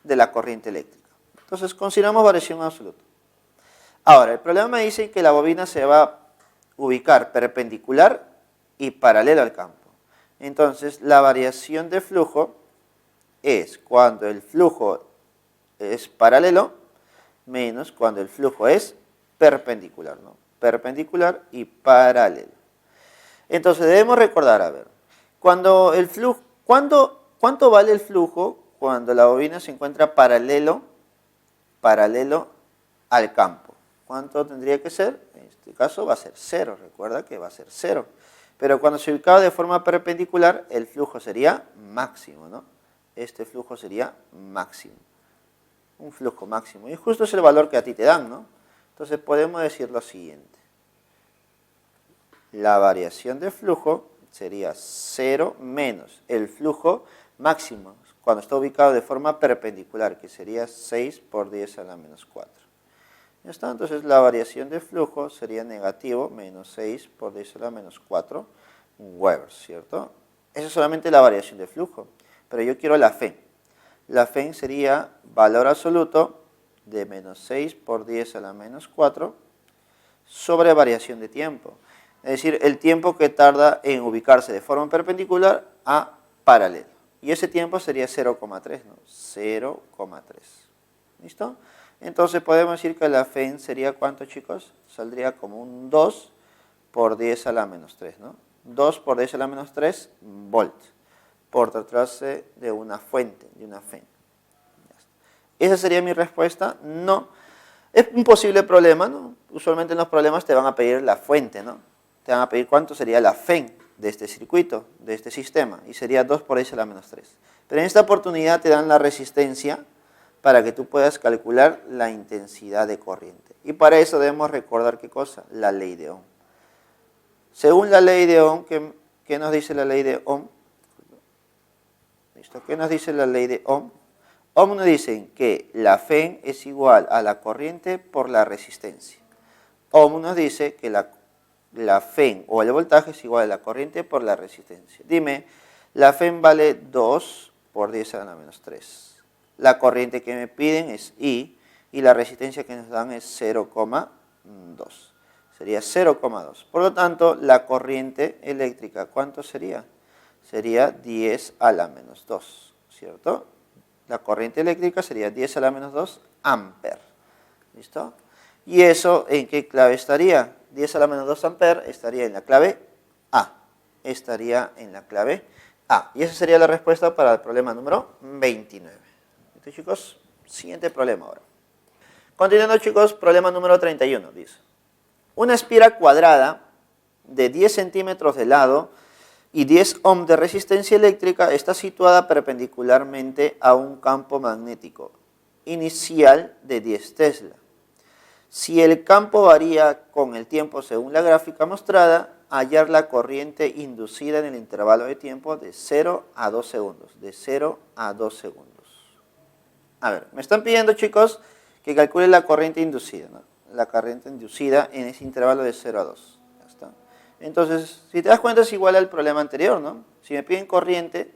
S1: de la corriente eléctrica. Entonces consideramos variación absoluta. Ahora, el problema me dice que la bobina se va a ubicar perpendicular y paralelo al campo. Entonces, la variación de flujo es cuando el flujo es paralelo menos cuando el flujo es perpendicular, ¿no? Perpendicular y paralelo. Entonces, debemos recordar, a ver, cuando el flujo, ¿cuánto vale el flujo cuando la bobina se encuentra paralelo al campo? ¿Cuánto tendría que ser? En este caso va a ser 0, recuerda que va a ser 0. Pero cuando se ubicaba de forma perpendicular, el flujo sería máximo, ¿no? Este flujo sería máximo. Un flujo máximo. Y justo es el valor que a ti te dan, ¿no? Entonces podemos decir lo siguiente. La variación de flujo sería 0 menos el flujo máximo, cuando está ubicado de forma perpendicular, que sería 6 por 10 a la menos 4. ¿Ya está? Entonces la variación de flujo sería negativo menos 6 por 10 a la menos 4 Webers, ¿cierto? Esa es solamente la variación de flujo, pero yo quiero la FEN. La FEN sería valor absoluto de menos 6 por 10 a la menos 4 sobre variación de tiempo. Es decir, el tiempo que tarda en ubicarse de forma perpendicular a paralelo. Y ese tiempo sería 0,3, ¿no? 0,3. ¿Listo? Entonces podemos decir que la FEN sería, ¿cuánto, chicos? Saldría como un 2 por 10 a la menos 3, ¿no? 2 por 10 a la menos 3 volt por tratarse de una fuente, de una FEN. ¿Esa sería mi respuesta? No. Es un posible problema, ¿no? Usualmente en los problemas te van a pedir la fuente, ¿no? Te van a pedir cuánto sería la FEN de este circuito, de este sistema, y sería 2 por 10 a la menos 3. Pero en esta oportunidad te dan la resistencia para que tú puedas calcular la intensidad de corriente. Y para eso debemos recordar, ¿qué cosa? La ley de Ohm. Según la ley de Ohm, ¿qué nos dice la ley de Ohm? ¿Listo? ¿Qué nos dice la ley de Ohm? Ohm nos dice que la FEN es igual a la corriente por la resistencia. Ohm nos dice que la FEN o el voltaje es igual a la corriente por la resistencia. Dime, la FEN vale 2 por 10 a la menos 3. La corriente que me piden es I y la resistencia que nos dan es 0,2. Sería 0,2. Por lo tanto, la corriente eléctrica, ¿cuánto sería? Sería 10 a la menos 2, ¿cierto? La corriente eléctrica sería 10 a la menos 2 amper. ¿Listo? ¿Y eso en qué clave estaría? 10 a la menos 2 amper estaría en la clave A. Estaría en la clave A. Y esa sería la respuesta para el problema número 29. ¿Listo, chicos? Siguiente problema ahora. Continuando, chicos, problema número 31, dice. Una espira cuadrada de 10 centímetros de lado y 10 ohm de resistencia eléctrica está situada perpendicularmente a un campo magnético inicial de 10 Tesla. Si el campo varía con el tiempo según la gráfica mostrada, hallar la corriente inducida en el intervalo de tiempo de 0 a 2 segundos. De 0 a 2 segundos. A ver, me están pidiendo, chicos, que calcule la corriente inducida, ¿no? La corriente inducida en ese intervalo de 0 a 2. Ya está. Entonces, si te das cuenta, es igual al problema anterior, ¿no? Si me piden corriente,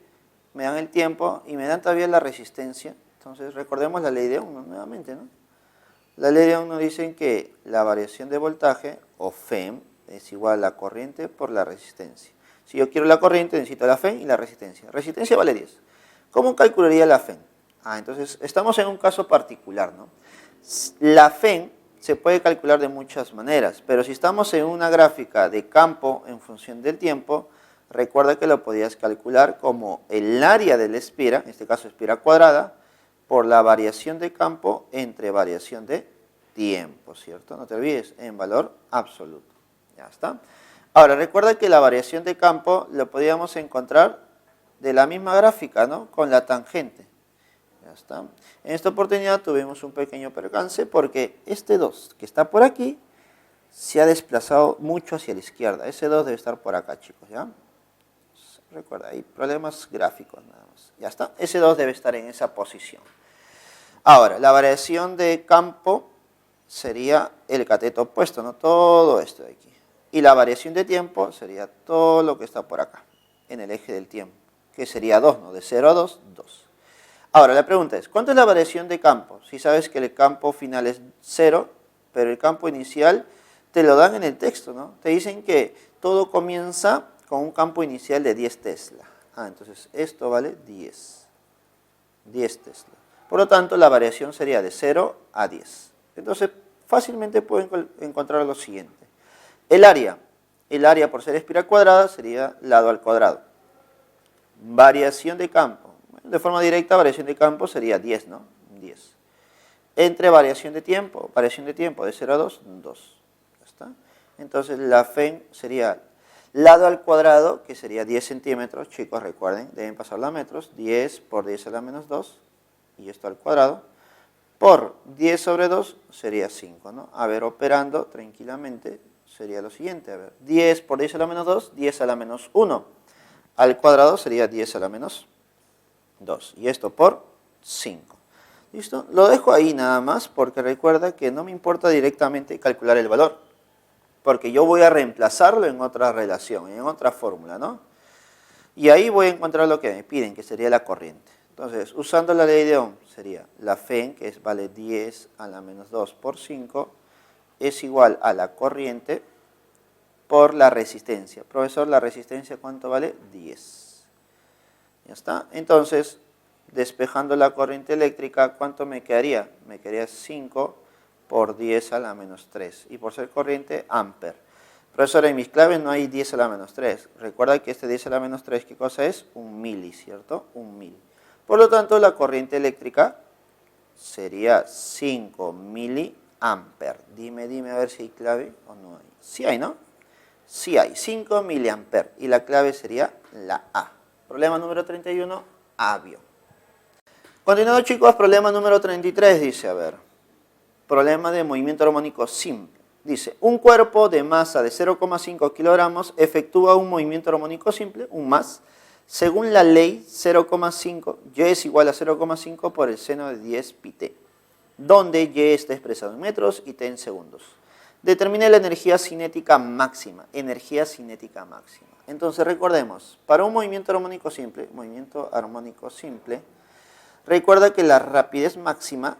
S1: me dan el tiempo y me dan todavía la resistencia. Entonces, recordemos la ley de Ohm nuevamente, ¿no? La ley de Ohm nos dice que la variación de voltaje, o FEM, es igual a la corriente por la resistencia. Si yo quiero la corriente, necesito la FEM y la resistencia. Resistencia vale 10. ¿Cómo calcularía la FEM? Entonces, estamos en un caso particular, ¿no? La FEM se puede calcular de muchas maneras, pero si estamos en una gráfica de campo en función del tiempo, recuerda que lo podías calcular como el área de la espira, en este caso espira cuadrada, por la variación de campo entre variación de tiempo, ¿cierto? No te olvides, en valor absoluto. Ya está. Ahora, recuerda que la variación de campo lo podíamos encontrar de la misma gráfica, ¿no? Con la tangente. Ya está. En esta oportunidad tuvimos un pequeño percance porque este 2 que está por aquí se ha desplazado mucho hacia la izquierda. Ese 2 debe estar por acá, chicos, ¿ya? Recuerda, hay problemas gráficos nada más. Ya está, ese 2 debe estar en esa posición. Ahora, la variación de campo sería el cateto opuesto, ¿no? Todo esto de aquí. Y la variación de tiempo sería todo lo que está por acá, en el eje del tiempo, que sería 2, ¿no? De 0 a 2, 2. Ahora, la pregunta es, ¿cuánto es la variación de campo? Si sabes que el campo final es 0, pero el campo inicial te lo dan en el texto, ¿no? Te dicen que todo comienza con un campo inicial de 10 Tesla. Entonces esto vale 10. 10 Tesla. Por lo tanto, la variación sería de 0 a 10. Entonces, fácilmente pueden encontrar lo siguiente. El área por ser espiral cuadrada sería lado al cuadrado. Variación de campo. De forma directa, variación de campo sería 10, ¿no? 10. Entre variación de tiempo de 0 a 2, 2. ¿Ya está? Entonces, la FEN sería lado al cuadrado, que sería 10 centímetros. Chicos, recuerden, deben pasarlo a metros. 10 por 10 a la menos 2, y esto al cuadrado, por 10 sobre 2 sería 5, ¿no? A ver, operando tranquilamente, sería lo siguiente. A ver, 10 por 10 a la menos 2, 10 a la menos 1. Al cuadrado sería 10 a la menos 2. Y esto por 5. ¿Listo? Lo dejo ahí nada más porque recuerda que no me importa directamente calcular el valor. Porque yo voy a reemplazarlo en otra relación, en otra fórmula, ¿no? Y ahí voy a encontrar lo que me piden, que sería la corriente. Entonces, usando la ley de Ohm, sería la FEN, que vale 10 a la menos 2 por 5, es igual a la corriente por la resistencia. Profesor, ¿la resistencia cuánto vale? 10. ¿Ya está? Entonces, despejando la corriente eléctrica, ¿cuánto me quedaría? Me quedaría 5 por 10 a la menos 3. Y por ser corriente, amper. Profesor, en mis claves no hay 10 a la menos 3. Recuerda que este 10 a la menos 3, ¿qué cosa es? Un mili, ¿cierto? Un mili. Por lo tanto, la corriente eléctrica sería 5 miliamper. Dime a ver si hay clave o no hay. Sí hay, ¿no? Sí hay, 5 miliamper. Y la clave sería la A. Problema número 31, avio. Continuando, chicos, problema número 33, dice, a ver. Problema de movimiento armónico simple. Dice, un cuerpo de masa de 0,5 kilogramos efectúa un movimiento armónico simple, un más, según la ley 0,5, y es igual a 0,5 por el seno de 10 pi t, donde y está expresado en metros y t en segundos. Determine la energía cinética máxima. Energía cinética máxima. Entonces recordemos, para un movimiento armónico simple, recuerda que la rapidez máxima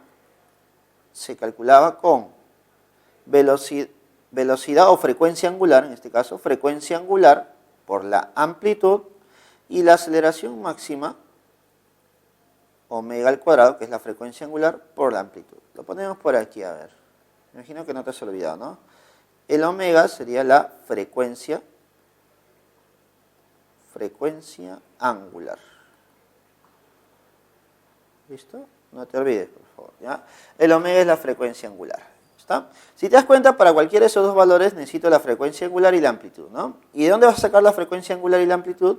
S1: se calculaba con velocidad o frecuencia angular, en este caso, frecuencia angular por la amplitud, y la aceleración máxima, omega al cuadrado, que es la frecuencia angular, por la amplitud. Lo ponemos por aquí, a ver. Me imagino que no te has olvidado, ¿no? El omega sería la frecuencia angular. ¿Listo? No te olvides, por favor, ¿ya? El omega es la frecuencia angular. ¿Está? Si te das cuenta, para cualquiera de esos dos valores necesito la frecuencia angular y la amplitud, ¿no? ¿Y de dónde vas a sacar la frecuencia angular y la amplitud?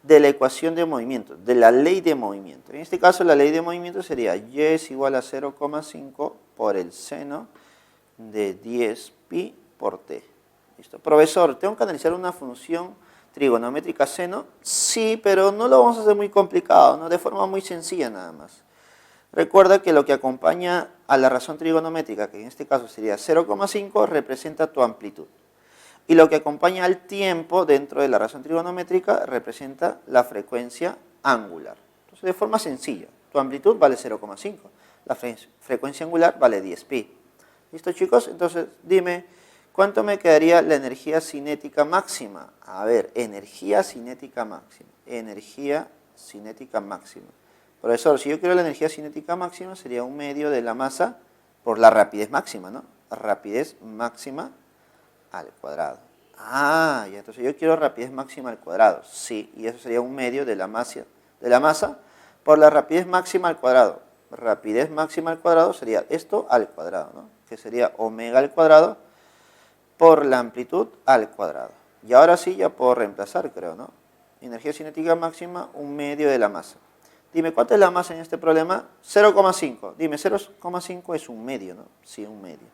S1: De la ecuación de movimiento, de la ley de movimiento. En este caso, la ley de movimiento sería y es igual a 0,5 por el seno de 10 pi por t. ¿Listo? Profesor, ¿tengo que analizar una función trigonométrica seno? Sí, pero no lo vamos a hacer muy complicado, ¿no? De forma muy sencilla nada más. Recuerda que lo que acompaña a la razón trigonométrica, que en este caso sería 0,5, representa tu amplitud. Y lo que acompaña al tiempo dentro de la razón trigonométrica representa la frecuencia angular. Entonces, de forma sencilla, tu amplitud vale 0,5, la frecuencia angular vale 10 pi. ¿Listo, chicos? Entonces, dime, ¿cuánto me quedaría la energía cinética máxima? A ver, energía cinética máxima. Energía cinética máxima. Profesor, si yo quiero la energía cinética máxima, sería un medio de la masa por la rapidez máxima, ¿no? Rapidez máxima al cuadrado. Y entonces yo quiero rapidez máxima al cuadrado. Sí, y eso sería un medio de la masa por la rapidez máxima al cuadrado. Rapidez máxima al cuadrado sería esto al cuadrado, ¿no? Que sería omega al cuadrado por la amplitud al cuadrado. Y ahora sí ya puedo reemplazar, creo, ¿no? Energía cinética máxima, un medio de la masa. Dime, ¿cuánto es la masa en este problema? 0,5. Dime, 0,5 es un medio, ¿no? Sí, un medio.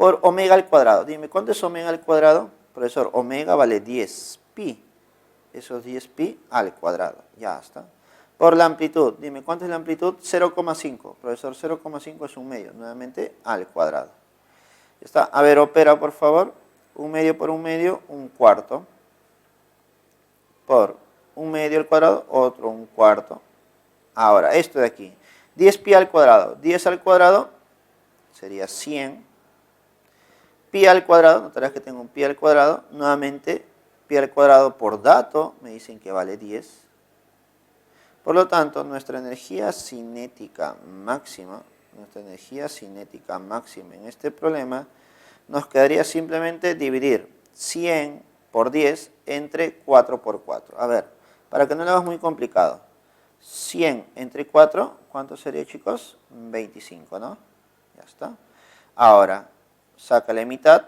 S1: por omega al cuadrado. Dime, ¿cuánto es omega al cuadrado? Profesor, omega vale 10 pi. Eso es 10 pi al cuadrado. Ya está. Por la amplitud. Dime, ¿cuánto es la amplitud? 0,5. Profesor, 0,5 es un medio. Nuevamente, al cuadrado. Ya está. A ver, opera, por favor. Un medio por un medio, un cuarto. Por un medio al cuadrado, otro un cuarto. Ahora, esto de aquí. 10 pi al cuadrado. 10 al cuadrado sería 100. Pi al cuadrado, notarás que tengo un pi al cuadrado. Nuevamente, pi al cuadrado por dato, me dicen que vale 10. Por lo tanto, nuestra energía cinética máxima en este problema, nos quedaría simplemente dividir 100 por 10 entre 4 por 4. A ver, para que no lo hagas muy complicado. 100 entre 4, ¿cuánto sería, chicos? 25, ¿no? Ya está. Ahora, sácale mitad.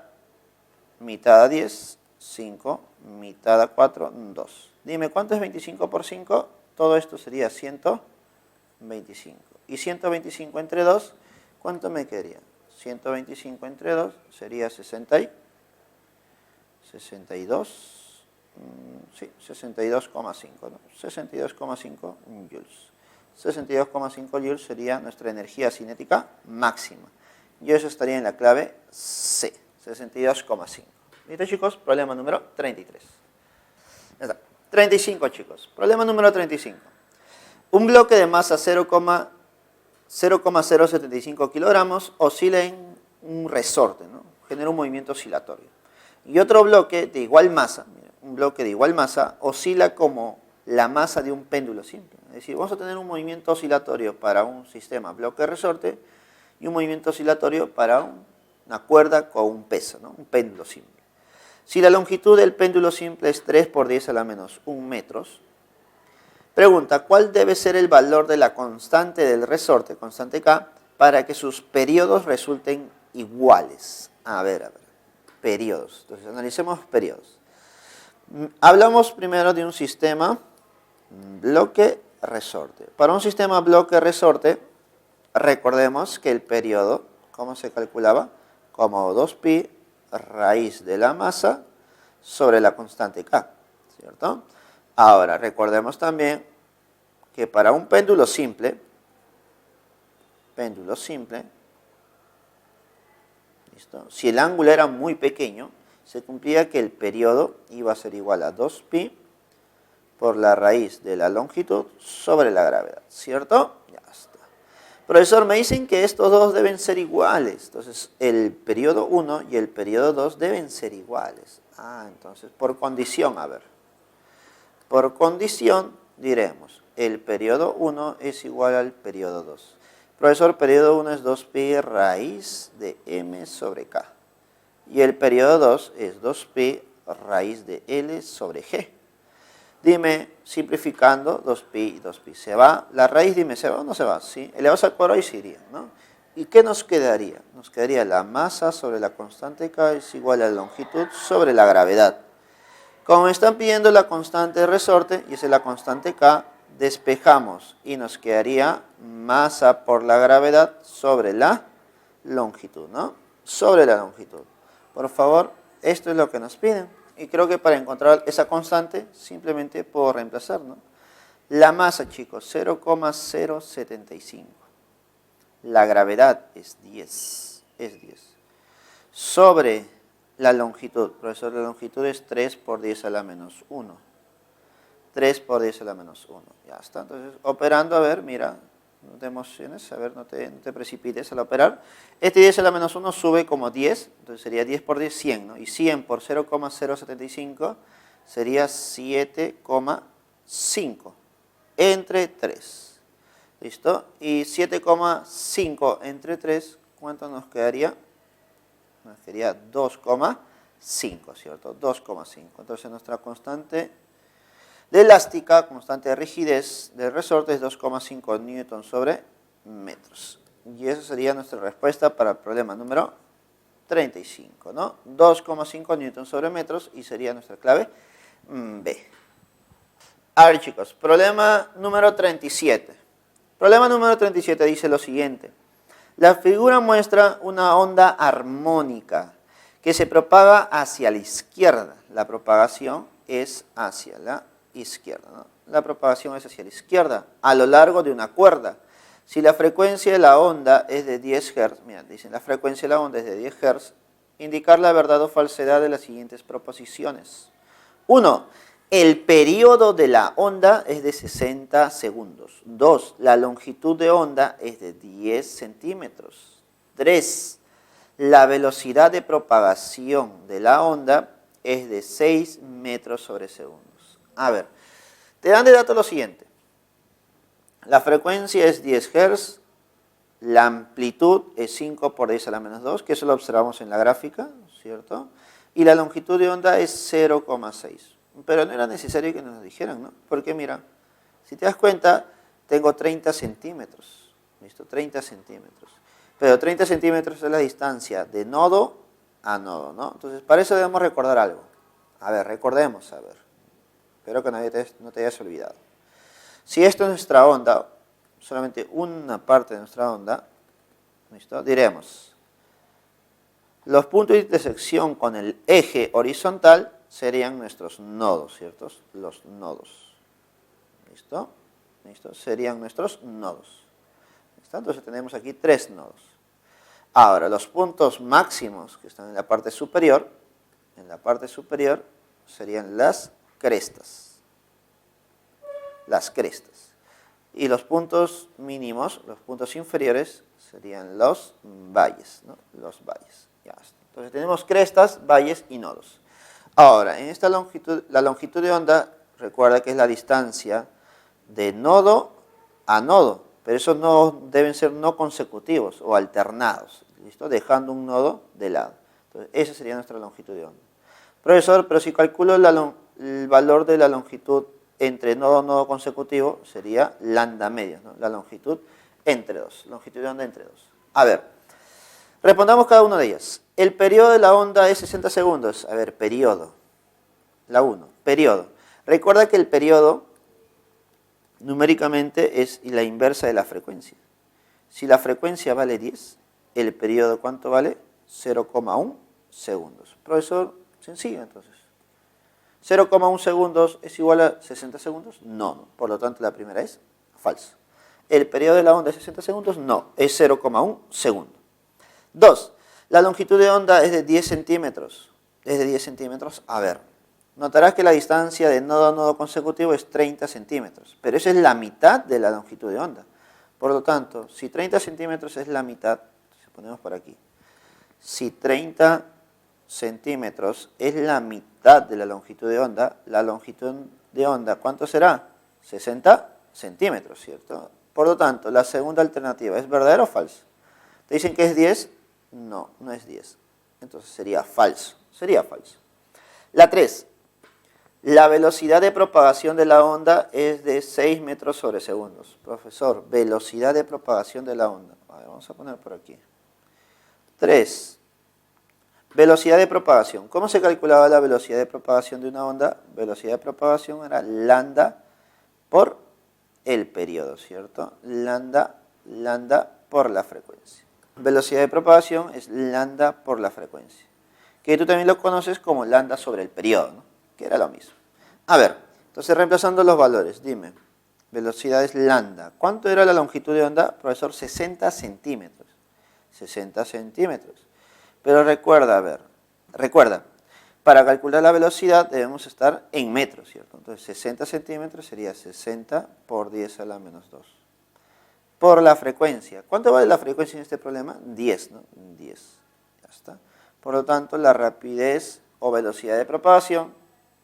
S1: Mitad a 10, 5. Mitad a 4, 2. Dime, ¿cuánto es 25 por 5? Todo esto sería 125. Y 125 entre 2, ¿cuánto me quedaría? 125 entre 2 sería 62. Sí, 62,5, ¿no? 62,5 joules. 62,5 joules sería nuestra energía cinética máxima. Y eso estaría en la clave C, 62,5. ¿Listo, chicos? Problema número 33. Ya está. 35, chicos. Problema número 35. Un bloque de masa 0,075 kilogramos oscila en un resorte, ¿no? Genera un movimiento oscilatorio. Y otro bloque de igual masa, un bloque de igual masa, oscila como la masa de un péndulo simple. Es decir, vamos a tener un movimiento oscilatorio para un sistema bloque-resorte y un movimiento oscilatorio para una cuerda con un peso, ¿no? Un péndulo simple. Si la longitud del péndulo simple es 3 por 10 a la menos 1 metros, pregunta, ¿cuál debe ser el valor de la constante del resorte, constante K, para que sus periodos resulten iguales? A ver, periodos. Entonces, analicemos periodos. Hablamos primero de un sistema bloque-resorte. Para un sistema bloque-resorte, recordemos que el periodo, ¿cómo se calculaba? Como 2pi raíz de la masa sobre la constante K, ¿cierto? Ahora, recordemos también que para un péndulo simple, ¿listo? Si el ángulo era muy pequeño, se cumplía que el periodo iba a ser igual a 2pi por la raíz de la longitud sobre la gravedad, ¿cierto? Ya está. Profesor, me dicen que estos dos deben ser iguales. Entonces, el periodo 1 y el periodo 2 deben ser iguales. Entonces, por condición, a ver. Por condición, diremos, el periodo 1 es igual al periodo 2. Profesor, periodo 1 es 2pi raíz de m sobre k. Y el periodo 2 es 2pi raíz de L sobre G. Dime, simplificando, 2pi y 2pi. ¿Se va? La raíz, dime, ¿se va o no se va? Sí. Elevados al cuadrado y se iría, ¿no? ¿Y qué nos quedaría? Nos quedaría la masa sobre la constante K es igual a la longitud sobre la gravedad. Como me están pidiendo la constante de resorte, y esa es la constante K, despejamos y nos quedaría masa por la gravedad sobre la longitud, ¿no? Sobre la longitud. Por favor, esto es lo que nos piden. Y creo que para encontrar esa constante, simplemente puedo reemplazar, ¿no? La masa, chicos, 0,075. La gravedad es 10. Sobre la longitud. Profesor, la longitud es 3 por 10 a la menos 1. 3 por 10 a la menos 1. Ya está. Entonces, operando, a ver, mira. No te emociones, a ver, no te precipites al operar. Este 10 a la menos 1 sube como 10, entonces sería 10 por 10, 100, ¿no? Y 100 por 0,075 sería 7,5 entre 3. ¿Listo? Y 7,5 entre 3, ¿cuánto nos quedaría? Nos quedaría 2,5, ¿cierto? 2,5. Entonces nuestra constante de elástica, constante de rigidez del resorte es 2,5 newton sobre metros. Y esa sería nuestra respuesta para el problema número 35, ¿no? 2,5 newton sobre metros y sería nuestra clave B. A ver, chicos, problema número 37. Problema número 37 dice lo siguiente. La figura muestra una onda armónica que se propaga hacia la izquierda. La propagación es hacia la izquierda, ¿no? La propagación es hacia la izquierda, a lo largo de una cuerda. Si la frecuencia de la onda es de 10 Hz, mira, dicen la frecuencia de la onda es de 10 Hz, indicar la verdad o falsedad de las siguientes proposiciones. 1. El periodo de la onda es de 60 segundos. 2. La longitud de onda es de 10 centímetros. 3. La velocidad de propagación de la onda es de 6 metros sobre segundos. A ver, te dan de dato lo siguiente. La frecuencia es 10 Hz, la amplitud es 5 por 10 a la menos 2, que eso lo observamos en la gráfica, ¿cierto? Y la longitud de onda es 0,6. Pero no era necesario que nos lo dijeran, ¿no? Porque mira, si te das cuenta, tengo 30 centímetros, ¿listo? 30 centímetros. Pero 30 centímetros es la distancia de nodo a nodo, ¿no? Entonces, para eso debemos recordar algo. A ver, recordemos, a ver. Espero que no te hayas olvidado. Si esto es nuestra onda, solamente una parte de nuestra onda, ¿listo? Diremos, los puntos de intersección con el eje horizontal serían nuestros nodos, ¿cierto? Los nodos. ¿Listo? ¿Listo? Serían nuestros nodos. ¿Listo? Entonces tenemos aquí 3 nodos. Ahora, los puntos máximos que están en la parte superior serían las crestas. Las crestas. Y los puntos mínimos, los puntos inferiores, serían los valles, ¿no? Los valles. Ya está. Entonces tenemos crestas, valles y nodos. Ahora, en esta longitud, la longitud de onda, recuerda que es la distancia de nodo a nodo, pero esos nodos deben ser no consecutivos o alternados, ¿listo? Dejando un nodo de lado. Entonces, esa sería nuestra longitud de onda. Profesor, pero si calculo el valor de la longitud entre nodo y nodo consecutivo, sería lambda medio, ¿no? La longitud entre dos, longitud de onda entre dos. A ver, respondamos cada una de ellas. El periodo de la onda es 60 segundos. A ver, periodo. La 1, periodo. Recuerda que el periodo numéricamente es la inversa de la frecuencia. Si la frecuencia vale 10, el periodo ¿cuánto vale? 0,1 segundos. Profesor, sencillo entonces. 0,1 segundos es igual a 60 segundos? No, por lo tanto la primera es falsa. ¿El periodo de la onda es 60 segundos? No, es 0,1 segundo. 2. La longitud de onda es de 10 centímetros. Es de 10 centímetros. A ver, notarás que la distancia de nodo a nodo consecutivo es 30 centímetros. Pero esa es la mitad de la longitud de onda. Por lo tanto, si 30 centímetros es la mitad, si ponemos por aquí, si 30 centímetros es la mitad de la longitud de onda, ¿cuánto será? 60 centímetros, ¿cierto? Por lo tanto, la segunda alternativa, ¿es verdadera o falsa? ¿Te dicen que es 10? No, no es 10. Entonces sería falso, La 3, la velocidad de propagación de la onda es de 6 metros sobre segundos. Profesor, velocidad de propagación de la onda. A ver, vamos a poner por aquí. 3. Velocidad de propagación. ¿Cómo se calculaba la velocidad de propagación de una onda? Velocidad de propagación era lambda por el periodo, ¿cierto? Lambda por la frecuencia. Velocidad de propagación es lambda por la frecuencia, que tú también lo conoces como lambda sobre el periodo, ¿no? Que era lo mismo. A ver, entonces reemplazando los valores, dime, velocidad es lambda. ¿Cuánto era la longitud de onda? Profesor, 60 centímetros. 60 centímetros. Pero recuerda, para calcular la velocidad debemos estar en metros, ¿cierto? Entonces 60 centímetros sería 60 por 10 a la menos 2. Por la frecuencia. ¿Cuánto vale la frecuencia en este problema? 10, ¿no? 10. Ya está. Por lo tanto, la rapidez o velocidad de propagación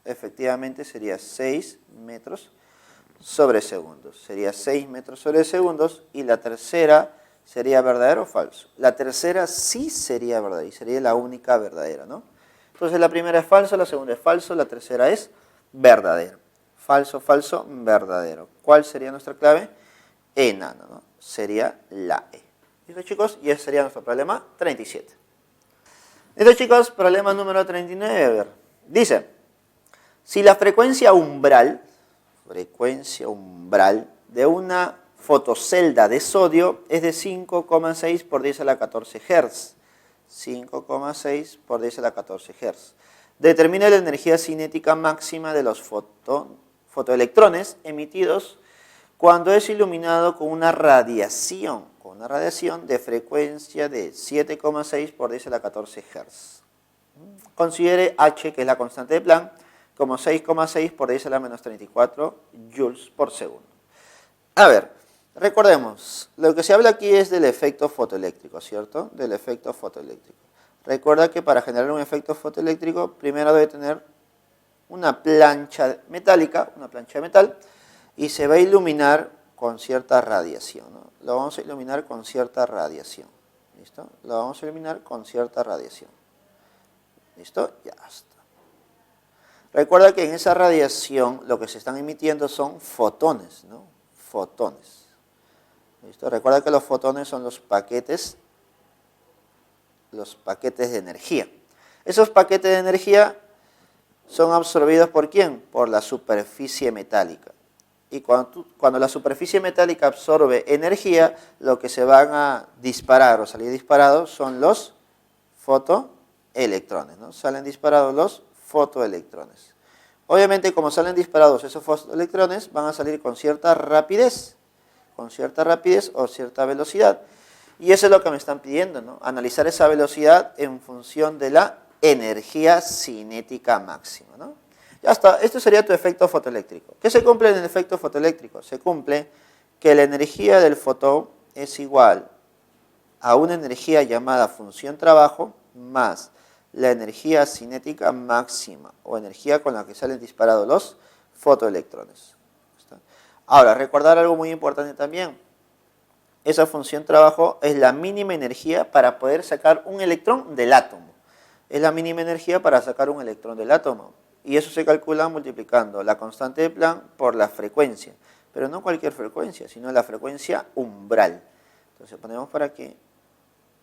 S1: efectivamente sería 6 metros sobre segundos. Sería 6 metros sobre segundos y la tercera sería verdadero o falso. La tercera sí sería verdadera y sería la única verdadera, ¿no? Entonces la primera es falso, la segunda es falso, la tercera es verdadero. Falso, falso, verdadero. ¿Cuál sería nuestra clave? Enano, ¿no? Sería la E. ¿Listo, chicos? Y ese sería nuestro problema 37. ¿Listo, chicos? Problema número 39. A ver. Dice, si la frecuencia umbral de una fotocelda de sodio es de 5,6 por 10 a la 14 Hz. 5,6 por 10 a la 14 Hz. Determina la energía cinética máxima de los fotoelectrones emitidos cuando es iluminado con una radiación de frecuencia de 7,6 por 10 a la 14 Hz. Considere H, que es la constante de Planck, como 6,6 por 10 a la menos 34 joules por segundo. A ver, recordemos, lo que se habla aquí es del efecto fotoeléctrico, ¿cierto? Del efecto fotoeléctrico. Recuerda que para generar un efecto fotoeléctrico, primero debe tener una plancha metálica, una plancha de metal, y se va a iluminar con cierta radiación, ¿no? Lo vamos a iluminar con cierta radiación. ¿Listo? Lo vamos a iluminar con cierta radiación. ¿Listo? Ya está. Recuerda que en esa radiación lo que se están emitiendo son fotones, ¿no? Fotones. ¿Listo? Recuerda que los fotones son los paquetes de energía. Esos paquetes de energía son absorbidos ¿por quién? Por la superficie metálica. Y cuando la superficie metálica absorbe energía, lo que se van a disparar o salir disparados son los fotoelectrones, ¿no? Salen disparados los fotoelectrones. Obviamente, como salen disparados esos fotoelectrones, van a salir con cierta rapidez o cierta velocidad. Y eso es lo que me están pidiendo, ¿no? Analizar esa velocidad en función de la energía cinética máxima, ¿no? Ya está, esto sería tu efecto fotoeléctrico. ¿Qué se cumple en el efecto fotoeléctrico? Se cumple que la energía del fotón es igual a una energía llamada función trabajo más la energía cinética máxima o energía con la que salen disparados los fotoelectrones. Ahora, recordar algo muy importante también. Esa función trabajo es la mínima energía para poder sacar un electrón del átomo. Es la mínima energía para sacar un electrón del átomo. Y eso se calcula multiplicando la constante de Planck por la frecuencia. Pero no cualquier frecuencia, sino la frecuencia umbral. Entonces ponemos por aquí,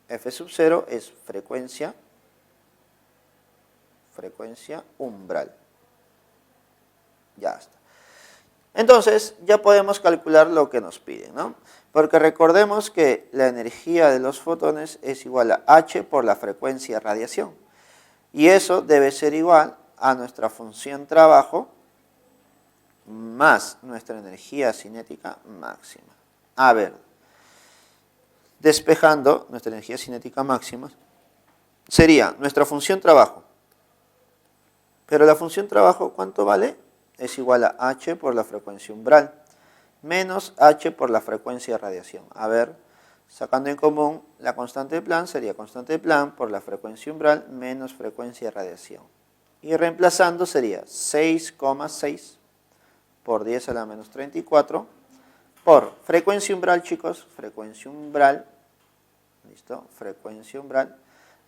S1: F sub 0 es frecuencia umbral. Ya está. Entonces ya podemos calcular lo que nos piden, ¿no? Porque recordemos que la energía de los fotones es igual a H por la frecuencia de radiación. Y eso debe ser igual a nuestra función trabajo más nuestra energía cinética máxima. A ver, despejando nuestra energía cinética máxima, sería nuestra función trabajo. Pero la función trabajo, ¿cuánto vale? Es igual a H por la frecuencia umbral, menos H por la frecuencia de radiación. A ver, sacando en común, la constante de Planck sería constante de Planck por la frecuencia umbral menos frecuencia de radiación. Y reemplazando sería 6,6 por 10 a la menos 34 por frecuencia umbral, chicos, frecuencia umbral. ¿Listo? Frecuencia umbral.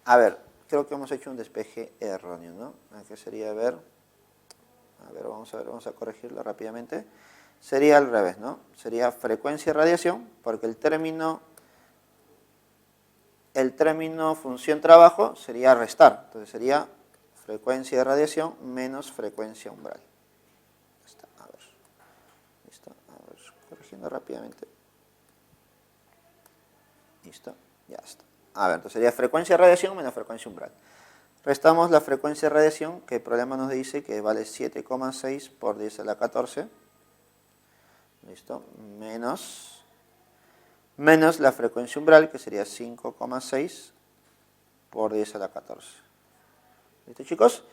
S1: A ver, creo que hemos hecho un despeje erróneo, ¿no? Aquí sería, a ver, vamos a corregirlo rápidamente. Sería al revés, ¿no? Sería frecuencia radiación, porque el término función trabajo sería restar. Entonces sería frecuencia de radiación menos frecuencia umbral. Listo, a ver. Listo, a ver, corrigiendo rápidamente. Listo, ya está. A ver, entonces sería frecuencia de radiación menos frecuencia umbral. Restamos la frecuencia de radiación, que el problema nos dice que vale 7,6 por 10 a la 14. ¿Listo? Menos la frecuencia umbral, que sería 5,6 por 10 a la 14. ¿Listo, chicos?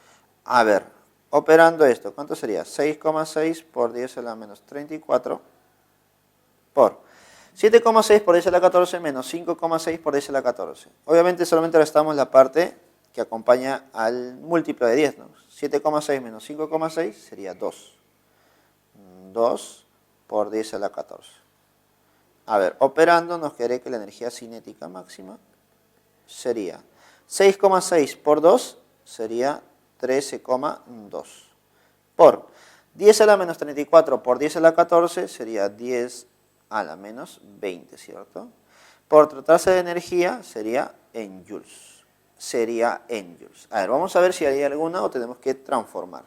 S1: A ver, operando esto, ¿cuánto sería? 6,6 por 10 a la menos 34 por 7,6 por 10 a la 14 menos 5,6 por 10 a la 14. Obviamente solamente restamos la parte que acompaña al múltiplo de 10, ¿no? 7,6 menos 5,6 sería 2. 2 por 10 a la 14. A ver, operando nos quedaría que la energía cinética máxima sería 6,6 por 2 sería 13,2. Por 10 a la menos 34 por 10 a la 14 sería 10 a la menos 20, ¿cierto? Por tratarse de energía sería en joules. A ver, vamos a ver si hay alguna o tenemos que transformar.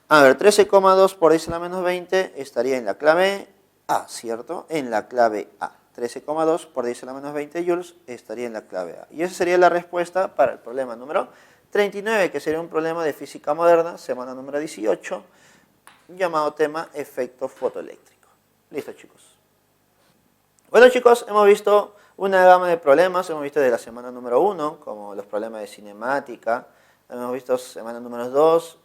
S1: A ver, 13,2 por 10 a la menos 20 estaría en la clave A, ¿cierto? En la clave A. 13,2 por 10 a la menos 20 joules estaría en la clave A. Y esa sería la respuesta para el problema número 39, que sería un problema de física moderna, semana número 18, llamado tema efecto fotoeléctrico. Listo, chicos. Bueno, chicos, hemos visto una gama de problemas, hemos visto de la semana número 1, como los problemas de cinemática, hemos visto semana número 2,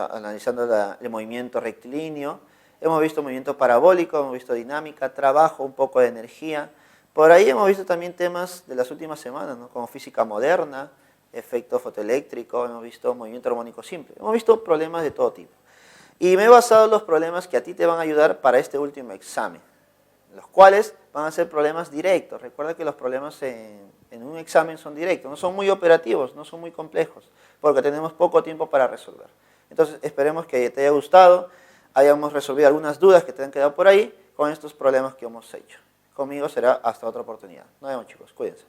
S1: analizando el movimiento rectilíneo, hemos visto movimiento parabólico, hemos visto dinámica, trabajo, un poco de energía. Por ahí hemos visto también temas de las últimas semanas, ¿no? Como física moderna, efecto fotoeléctrico, hemos visto movimiento armónico simple, hemos visto problemas de todo tipo. Y me he basado en los problemas que a ti te van a ayudar para este último examen, los cuales van a ser problemas directos. Recuerda que los problemas en un examen son directos, no son muy operativos, no son muy complejos, porque tenemos poco tiempo para resolver. Entonces esperemos que te haya gustado, hayamos resolvido algunas dudas que te han quedado por ahí con estos problemas que hemos hecho. Conmigo será hasta otra oportunidad. Nos vemos, chicos, cuídense.